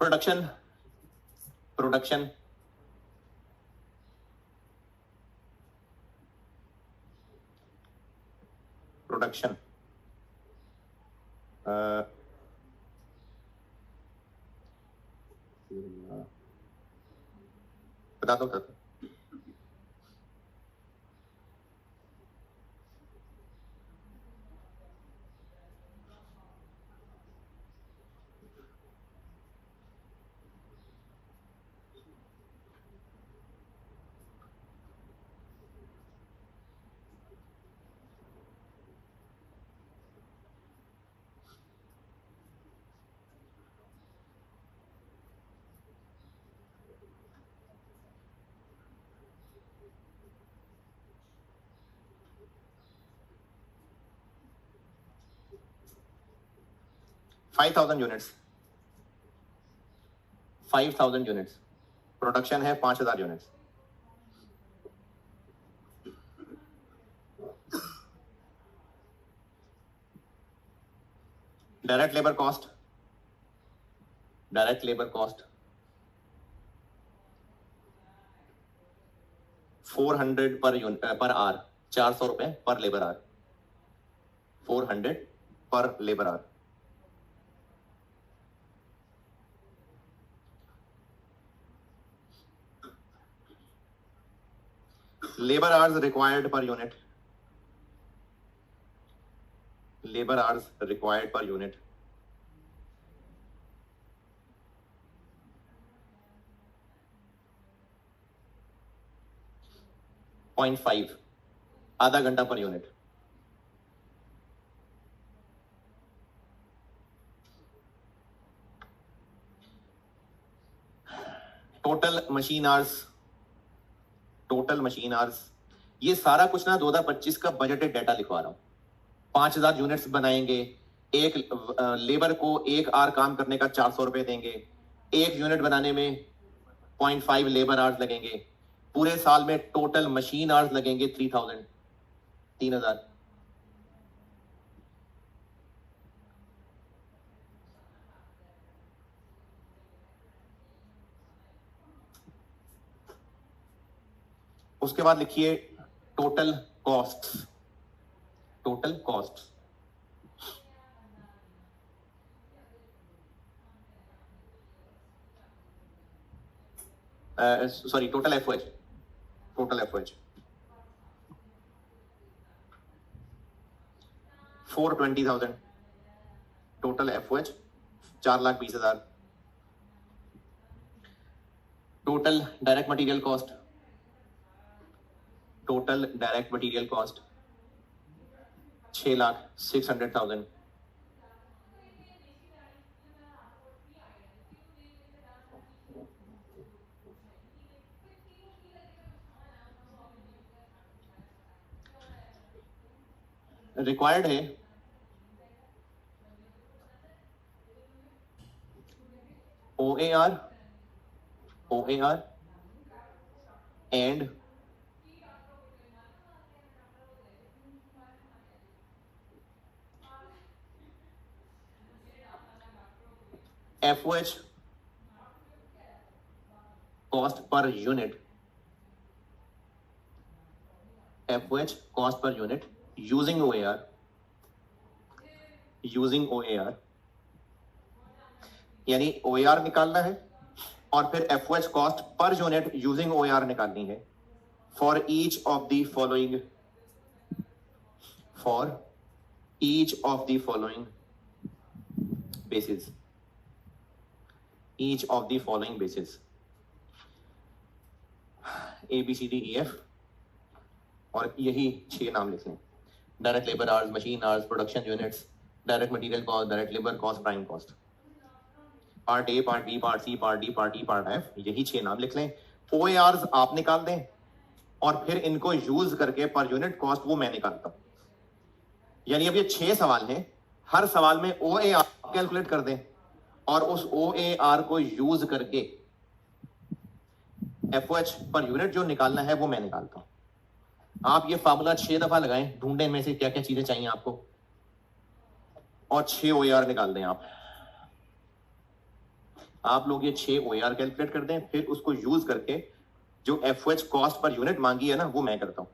Production, production production बता दो, बता दो। Five thousand units, 5000 units, production है 5000 units. Direct labour cost, direct labour cost 400 per our, 400 रुपए पर labour our, 400 पर labour our. Labour hours required per unit, labour hours required per unit 0.5, आधा घंटा per unit. Total machine hours, total machine hours, ये सारा कुछ ना 2025 का बजटेड डाटा लिखवा रहा हूं। 5000 यूनिट्स बनाएंगे, एक लेबर को एक आवर काम करने का 400 रुपए देंगे, एक यूनिट बनाने में 0.5 लेबर आवर्स लगेंगे, पूरे साल में टोटल मशीन आवर्स लगेंगे 3000, 3000। उसके बाद लिखिए total cost, total cost, sorry total FOH, total FOH 420,000, total FOH 4,20,000। Total direct material cost, total direct material cost 6,06,000। Required है OAR and FOH cost per unit, FOH cost per unit using OAR, यानी OAR निकालना है और फिर FOH cost per unit using OAR निकालनी है for each of the following basis, each of the following basis ABCDEF, और यही 6 नाम लिख लें। Direct labour hours, machine hours, production units, direct material cost, direct labour cost, prime cost, part A, part B, part C, part D, part E, part F, यही 6 नाम लिख लें। OARs आप निकाल दें और फिर इनको यूज करके पर यूनिट कॉस्ट वो मैं निकालता हूं। यानी अब ये 6 सवाल हैं, हर सवाल में OAR कैलकुलेट कर दें और उस OAR को यूज करके FOH पर यूनिट जो निकालना है वो मैं निकालता हूं। आप ये फार्मूला 6 दफा लगाएं, ढूंढें में से क्या क्या चीजें चाहिए आपको और 6 OAR निकाल दें। आप लोग ये 6 OAR कैलकुलेट कर दें, फिर उसको यूज करके जो FOH कॉस्ट पर यूनिट मांगी है ना वो मैं करता हूं।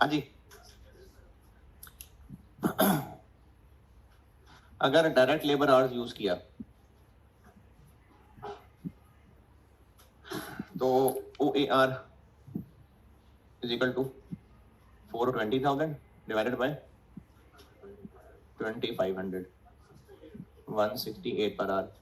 हाँ जी, अगर डायरेक्ट लेबर आवर्स यूज किया तो OAR is equal to 420,000 divided by 2500, 168 per hour.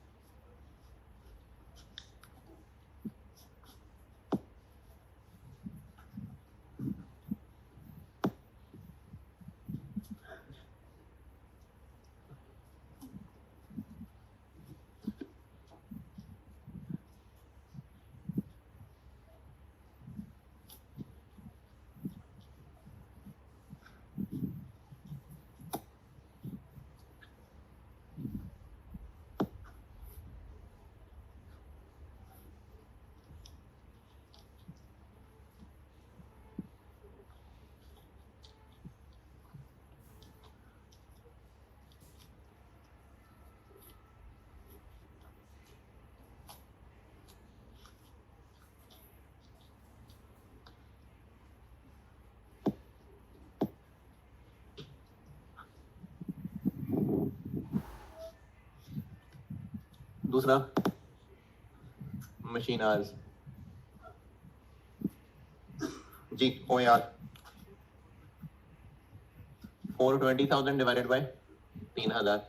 दूसरा मशीन आवर्स जी, OAR 420,000 divided by 3000,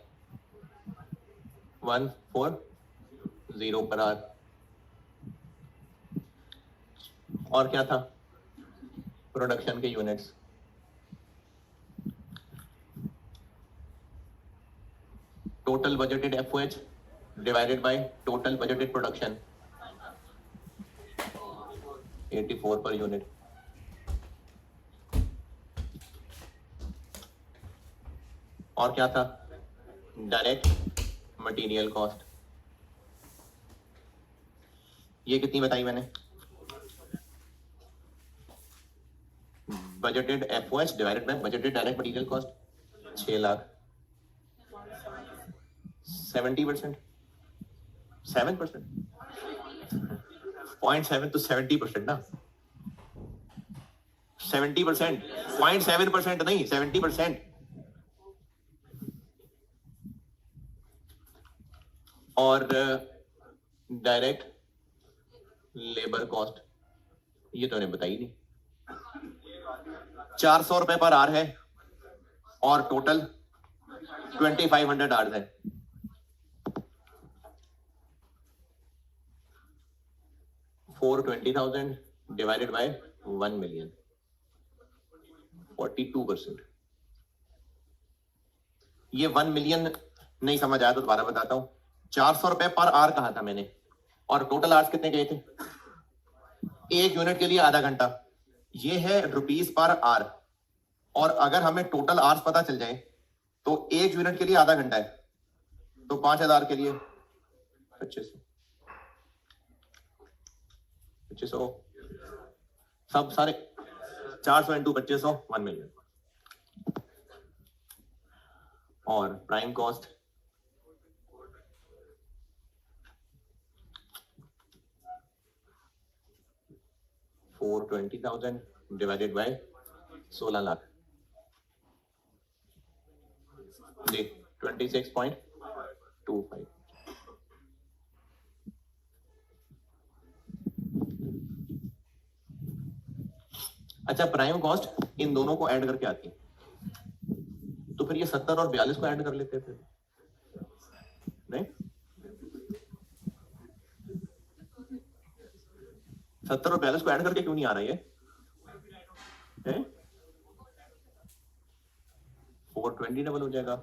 140 per hour. और क्या था? प्रोडक्शन के units, total budgeted FOH divided by total budgeted production, 84 per unit. और क्या था? डायरेक्ट मटेरियल कॉस्ट, ये कितनी बताई मैंने? Budgeted FOH divided bye budgeted direct material cost 6 lakh, 70%, 7%, 0.7 तो 70% ना, 70%, 0.7% नहीं, 70%। और डायरेक्ट लेबर कॉस्ट ये तो ने बताई नहीं, 400 रुपए पर आवर है और टोटल 2500 आवर्स है। $420,000 डिवाइडेड बाय 1 मिलियन, 42%। ये 1 मिलियन नहीं समझ आया तो दोबारा बताता हूं। 400 रुपए पर आवर कहा था मैंने, और टोटल आवर्स कितने गए थे? एक यूनिट के लिए आधा घंटा, ये है रुपीस पर आवर। और अगर हमें टोटल आवर्स पता चल जाए तो एक यूनिट के लिए आधा घंटा है, तो 5000 के लिए 2500 सब सारे 400 इंटू 2500, 1 मिलियन। और prime cost $420,000 divided by 16 lakh जी, 26.25। अच्छा, प्राइम कॉस्ट इन दोनों को ऐड करके आती है, तो फिर ये 70 और 42 को ऐड कर लेते फिर नहीं? 70 और 42 को ऐड करके क्यों नहीं आ रहा है? 420 डबल हो जाएगा,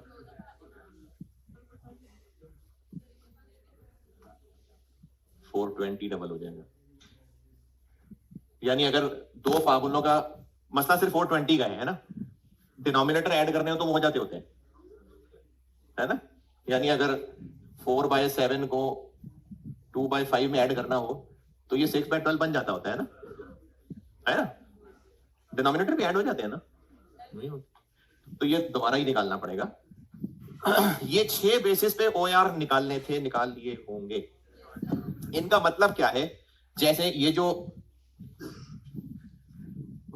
420 डबल हो जाएगा। यानी अगर दो फार्मूलों का मसला सिर्फ 420 का है ना, डिनोमिनेटर ऐड करने हो तो वो हो जाते होते हैं, है ना? यानी अगर 4/7 को 2/5 में ऐड करना हो तो ये 6/12 बन जाता होता है ना, है ना? डिनोमिनेटर भी ऐड हो जाते हैं ना, नहीं होते तो ये दोबारा ही निकालना पड़ेगा। ये 6 बेसिस पे OAR निकालने थे, निकाल लिए होंगे। इनका मतलब क्या है? जैसे ये जो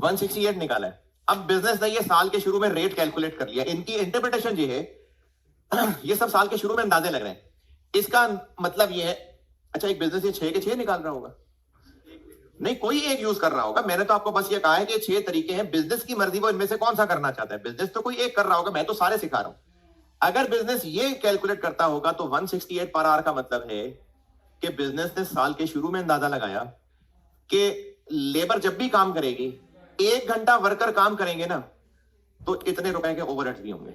168 निकाला है, अब बिजनेस ने ये साल के शुरू में रेट कैलकुलेट कर लिया, इनकी इंटरप्रिटेशन ये है, ये सब साल के शुरू में अंदाजे लग रहे हैं। इसका मतलब ये है, अच्छा एक बिजनेस ये 6 के 6 निकाल रहा होगा? नहीं, कोई एक यूज कर रहा होगा। मैंने तो आपको बस ये कहा है कि 6 तरीके हैं, बिजनेस की मर्जी वो इनमें से कौन सा करना चाहता है। बिजनेस तो कोई एक कर रहा होगा, मैं तो सारे सिखा रहा हूं। अगर बिजनेस ये कैलकुलेट करता होगा तो 168 पर आवर का मतलब है कि बिजनेस ने साल के शुरू में अंदाजा लगाया कि लेबर जब भी काम करेगी, 1 घंटा वर्कर काम करेंगे ना, तो इतने रुपए के ओवरहेड्स भी होंगे।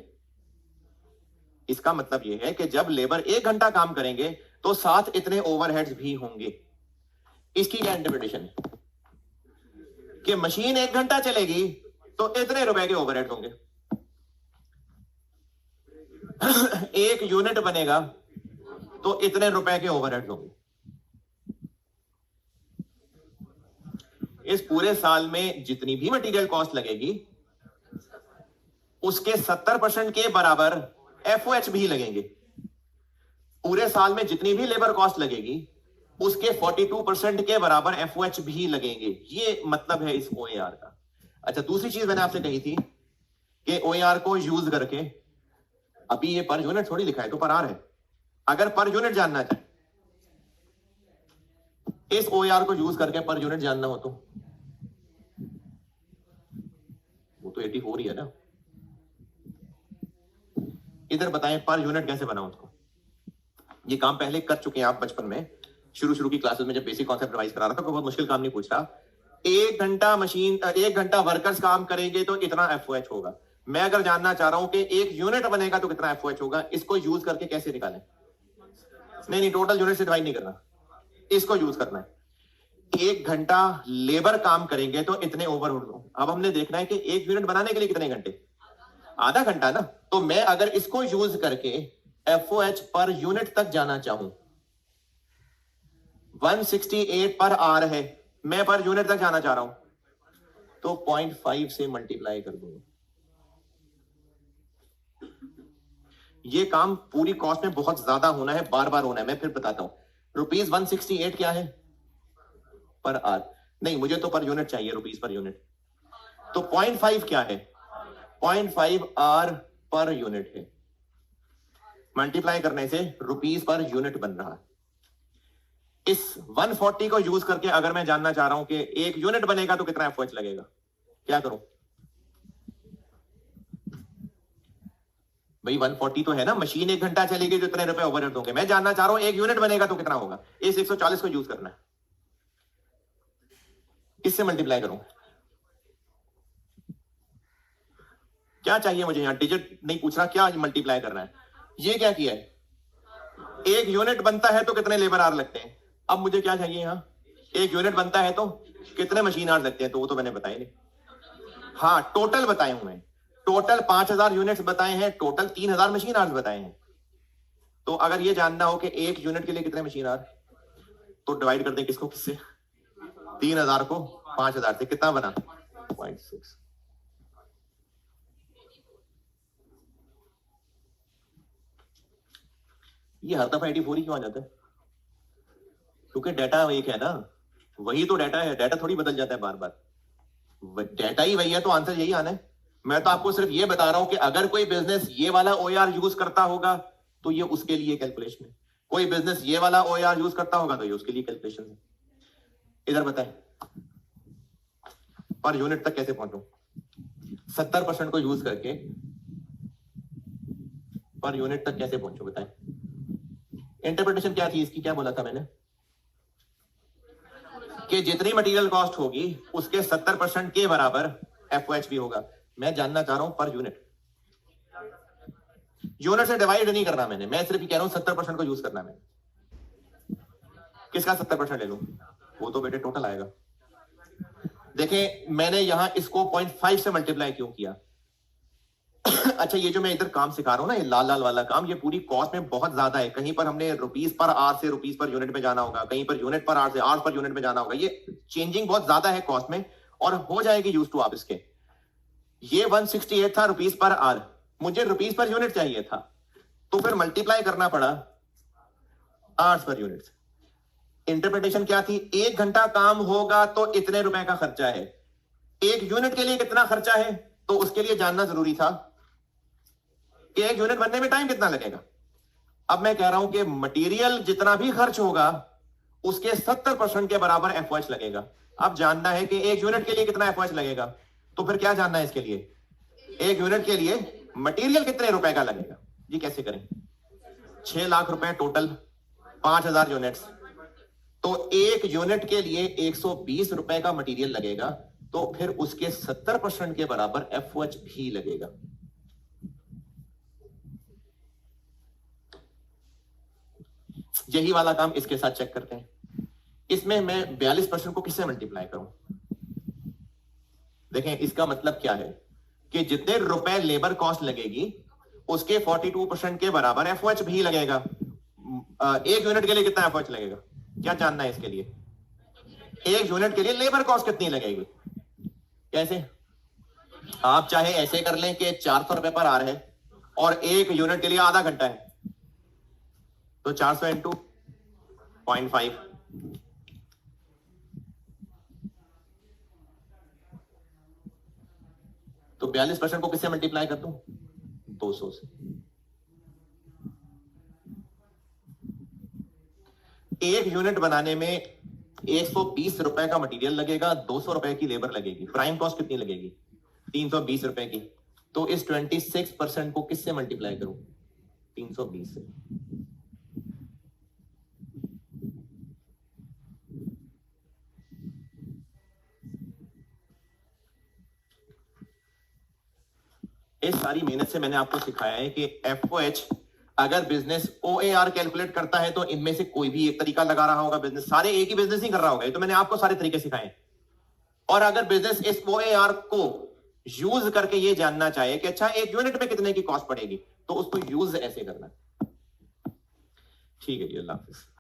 इसका मतलब यह है कि जब लेबर 1 घंटा काम करेंगे तो साथ इतने ओवरहेड्स भी होंगे। इसकी क्या इंटरप्रिटेशन है कि मशीन 1 घंटा चलेगी तो इतने रुपए के ओवरहेड्स होंगे। एक यूनिट बनेगा तो इतने रुपए के ओवरहेड्स होंगे। इस पूरे साल में जितनी भी मटेरियल कॉस्ट लगेगी उसके 70% के बराबर एफओएच भी लगेंगे। पूरे साल में जितनी भी लेबर कॉस्ट लगेगी उसके 42% के बराबर एफओएच भी लगेंगे। ये मतलब है इस ओएआर का। अच्छा, दूसरी चीज मैंने आपसे कही थी कि ओएआर को यूज करके, अभी ये पर यूनिट थोड़ी लिखा है तो पर आर है, अगर पर यूनिट जानना चाहे, इस ओएआर को यूज करके पर यूनिट जानना हो तो वो तो 84 ही है ना। इधर बताएं पर यूनिट कैसे बनाऊं उसको। ये काम पहले कर चुके हैं आप बचपन में, शुरू की क्लासेस में जब बेसिक कॉन्सेप्ट रिवाइज करा रहा था, कोई बहुत मुश्किल काम नहीं पूछ रहा। 1 घंटा मशीन, 1 घंटा वर्कर्स काम करेंगे तो इतना एफओएच होगा। मैं अगर जानना चाह रहा हूं कि 1 यूनिट बनेगा तो कितना एफओएच होगा, इसको यूज करके कैसे निकालें? नहीं, टोटल यूनिट से डिवाइड नहीं करना, इसको यूज करना है। 1 घंटा लेबर काम करेंगे तो इतने ओवरहेड। अब हमने देखना है कि 1 यूनिट बनाने के लिए कितने घंटे, आधा घंटा ना। तो मैं अगर इसको यूज करके एफओएच पर यूनिट तक जाना चाहूं, 168 पर आर है, मैं पर यूनिट तक जाना चाह रहा हूं, तो 0.5 से मल्टीप्लाई कर दूंगा। ये काम पूरी कॉस्ट में बहुत ज्यादा होना है, बार बार होना है। मैं फिर बताता हूं, रुपीज 168 क्या है पर आर? नहीं, मुझे तो पर यूनिट चाहिए, रुपीज पर यूनिट। तो 0.5 क्या है? 0.5 आर पर यूनिट है। मल्टीप्लाई करने से रुपीज पर यूनिट बन रहा है। इस 140 को यूज करके अगर मैं जानना चाह रहा हूं कि 1 यूनिट बनेगा तो कितना एफओएच लगेगा, क्या करूं भाई? 140 तो है ना, मशीन 1 घंटा चलेगी तो इतने रुपए ओवरहेड होंगे। मैं जानना चाह रहा हूं 1 यूनिट बनेगा तो कितना होगा। इस 140 को यूज करना है, इससे मल्टीप्लाई करूं। क्या चाहिए मुझे? यहां डिजिट नहीं पूछ रहा, क्या मल्टीप्लाई करना है। ये क्या किया है, 1 यूनिट बनता है तो कितने लेबर आवर लगते हैं। अब मुझे क्या चाहिए, यहां 1 यूनिट बनता है तो कितने मशीन आवर लगते हैं, तो वो तो मैंने बताया नहीं। हाँ, टोटल बताए हूं मैं, टोटल 5000 यूनिट्स बताए हैं, टोटल 3000 मशीन आवर्स बताए हैं। तो अगर ये जानना हो कि 1 यूनिट के लिए कितने मशीन आवर, तो डिवाइड कर दें किसको किससे, 3000 को 5000 से, कितना बना 0.6। ये हर दफा 84 ही क्यों आ जाता है? क्योंकि डाटा एक है ना, वही तो डाटा है, डाटा थोड़ी बदल जाता है बार बार। डाटा ही वही है तो आंसर यही आना है। मैं तो आपको सिर्फ ये बता रहा हूं कि अगर कोई बिजनेस ये वाला ओआर यूज करता होगा तो ये उसके लिए कैलकुलेशन है, कोई बिजनेस ये वाला ओआर यूज करता होगा तो ये उसके लिए कैलकुलेशन है। इधर बताएं पर यूनिट तक कैसे पहुंचूं, 70% को यूज करके पर यूनिट तक कैसे पहुंचूं, बताएं। इंटरप्रिटेशन क्या थी इसकी, क्या बोला था मैंने कि जितनी मटेरियल कॉस्ट होगी उसके 70% के बराबर एफओएच भी होगा। मैं जानना चाह रहा हूं पर यूनिट, यूनिट से डिवाइड नहीं करना मैंने, मैं सिर्फ कह रहा हूं 70% को यूज करना मैंने। किसका 70% ले लूं, वो तो बेटे टोटल आएगा। देखें मैंने यहां इसको 0.5 से मल्टीप्लाई क्यों किया। अच्छा, ये जो मैं इधर काम सिखा रहा हूं ना, ये लाल लाल वाला काम, ये पूरी कॉस्ट में बहुत ज्यादा है। कहीं पर हमने रुपीज पर आवर से रुपीज पर यूनिट में जाना होगा, कहीं पर यूनिट पर आवर से आवर पर यूनिट में जाना होगा। ये चेंजिंग बहुत ज्यादा है कॉस्ट में, और हो जाएगी यूज टू आप इसके। ये 168 था रुपीज पर आवर, मुझे रुपीज पर यूनिट चाहिए था, तो फिर मल्टीप्लाई करना पड़ा आवर्स पर यूनिट। इंटरप्रिटेशन क्या थी, 1 घंटा काम होगा तो इतने रुपए का खर्चा है, एक यूनिट के लिए कितना खर्चा है, तो उसके लिए जानना जरूरी था कि एक यूनिट बनने में टाइम कितना लगेगा। अब मैं कह रहा हूं कि मटेरियल जितना भी खर्च होगा उसके 70% के बराबर एफओएच लगेगा। अब जानना है कि एक यूनिट के लिए कितना एफओएच लगेगा, तो फिर क्या जानना है इसके लिए, एक यूनिट के लिए मटेरियल कितने रुपए का लगेगा। जी कैसे करें, 6 लाख रुपए टोटल, 5000 यूनिट्स, तो एक यूनिट के लिए 120 रुपए का मटेरियल लगेगा, तो फिर उसके 70% के बराबर एफओएच भी लगेगा। यही वाला काम इसके साथ चेक करते हैं। इसमें मैं 42% को किससे मल्टीप्लाई करूं। देखें इसका मतलब क्या है कि जितने रुपए लेबर कॉस्ट लगेगी उसके 42% के बराबर एफओएच भी लगेगा। एक यूनिट के लिए कितना एफओएच लगेगा, क्या जानना है इसके लिए, एक यूनिट के लिए लेबर कॉस्ट कितनी लगेगी। कैसे, आप चाहे ऐसे कर लें कि 400 रुपए पर आ रहे हैं और एक यूनिट के लिए आधा घंटा है, तो 400 इंटू 0.5, तो 42% को किससे मल्टीप्लाई कर दूं, 200 से। एक यूनिट बनाने में 120 रुपए का मटेरियल लगेगा, 200 रुपए की लेबर लगेगी, प्राइम कॉस्ट कितनी लगेगी, 320 रुपए की। तो इस 26% को किससे मल्टीप्लाई करूं, 320 से। इस सारी मेहनत से मैंने आपको सिखाया है कि एफओएच अगर बिजनेस ओएआर कैलकुलेट करता है तो इनमें से कोई भी एक तरीका लगा रहा होगा, बिजनेस सारे एक ही बिजनेस नहीं कर रहा होगा, ये तो मैंने आपको सारे तरीके सिखाए। और अगर बिजनेस इस ओएआर को यूज करके ये जानना चाहे कि अच्छा एक यूनिट में कितने की कॉस्ट पड़ेगी, तो उसको यूज ऐसे करना। ठीक है जी, अल्लाह हाफिज।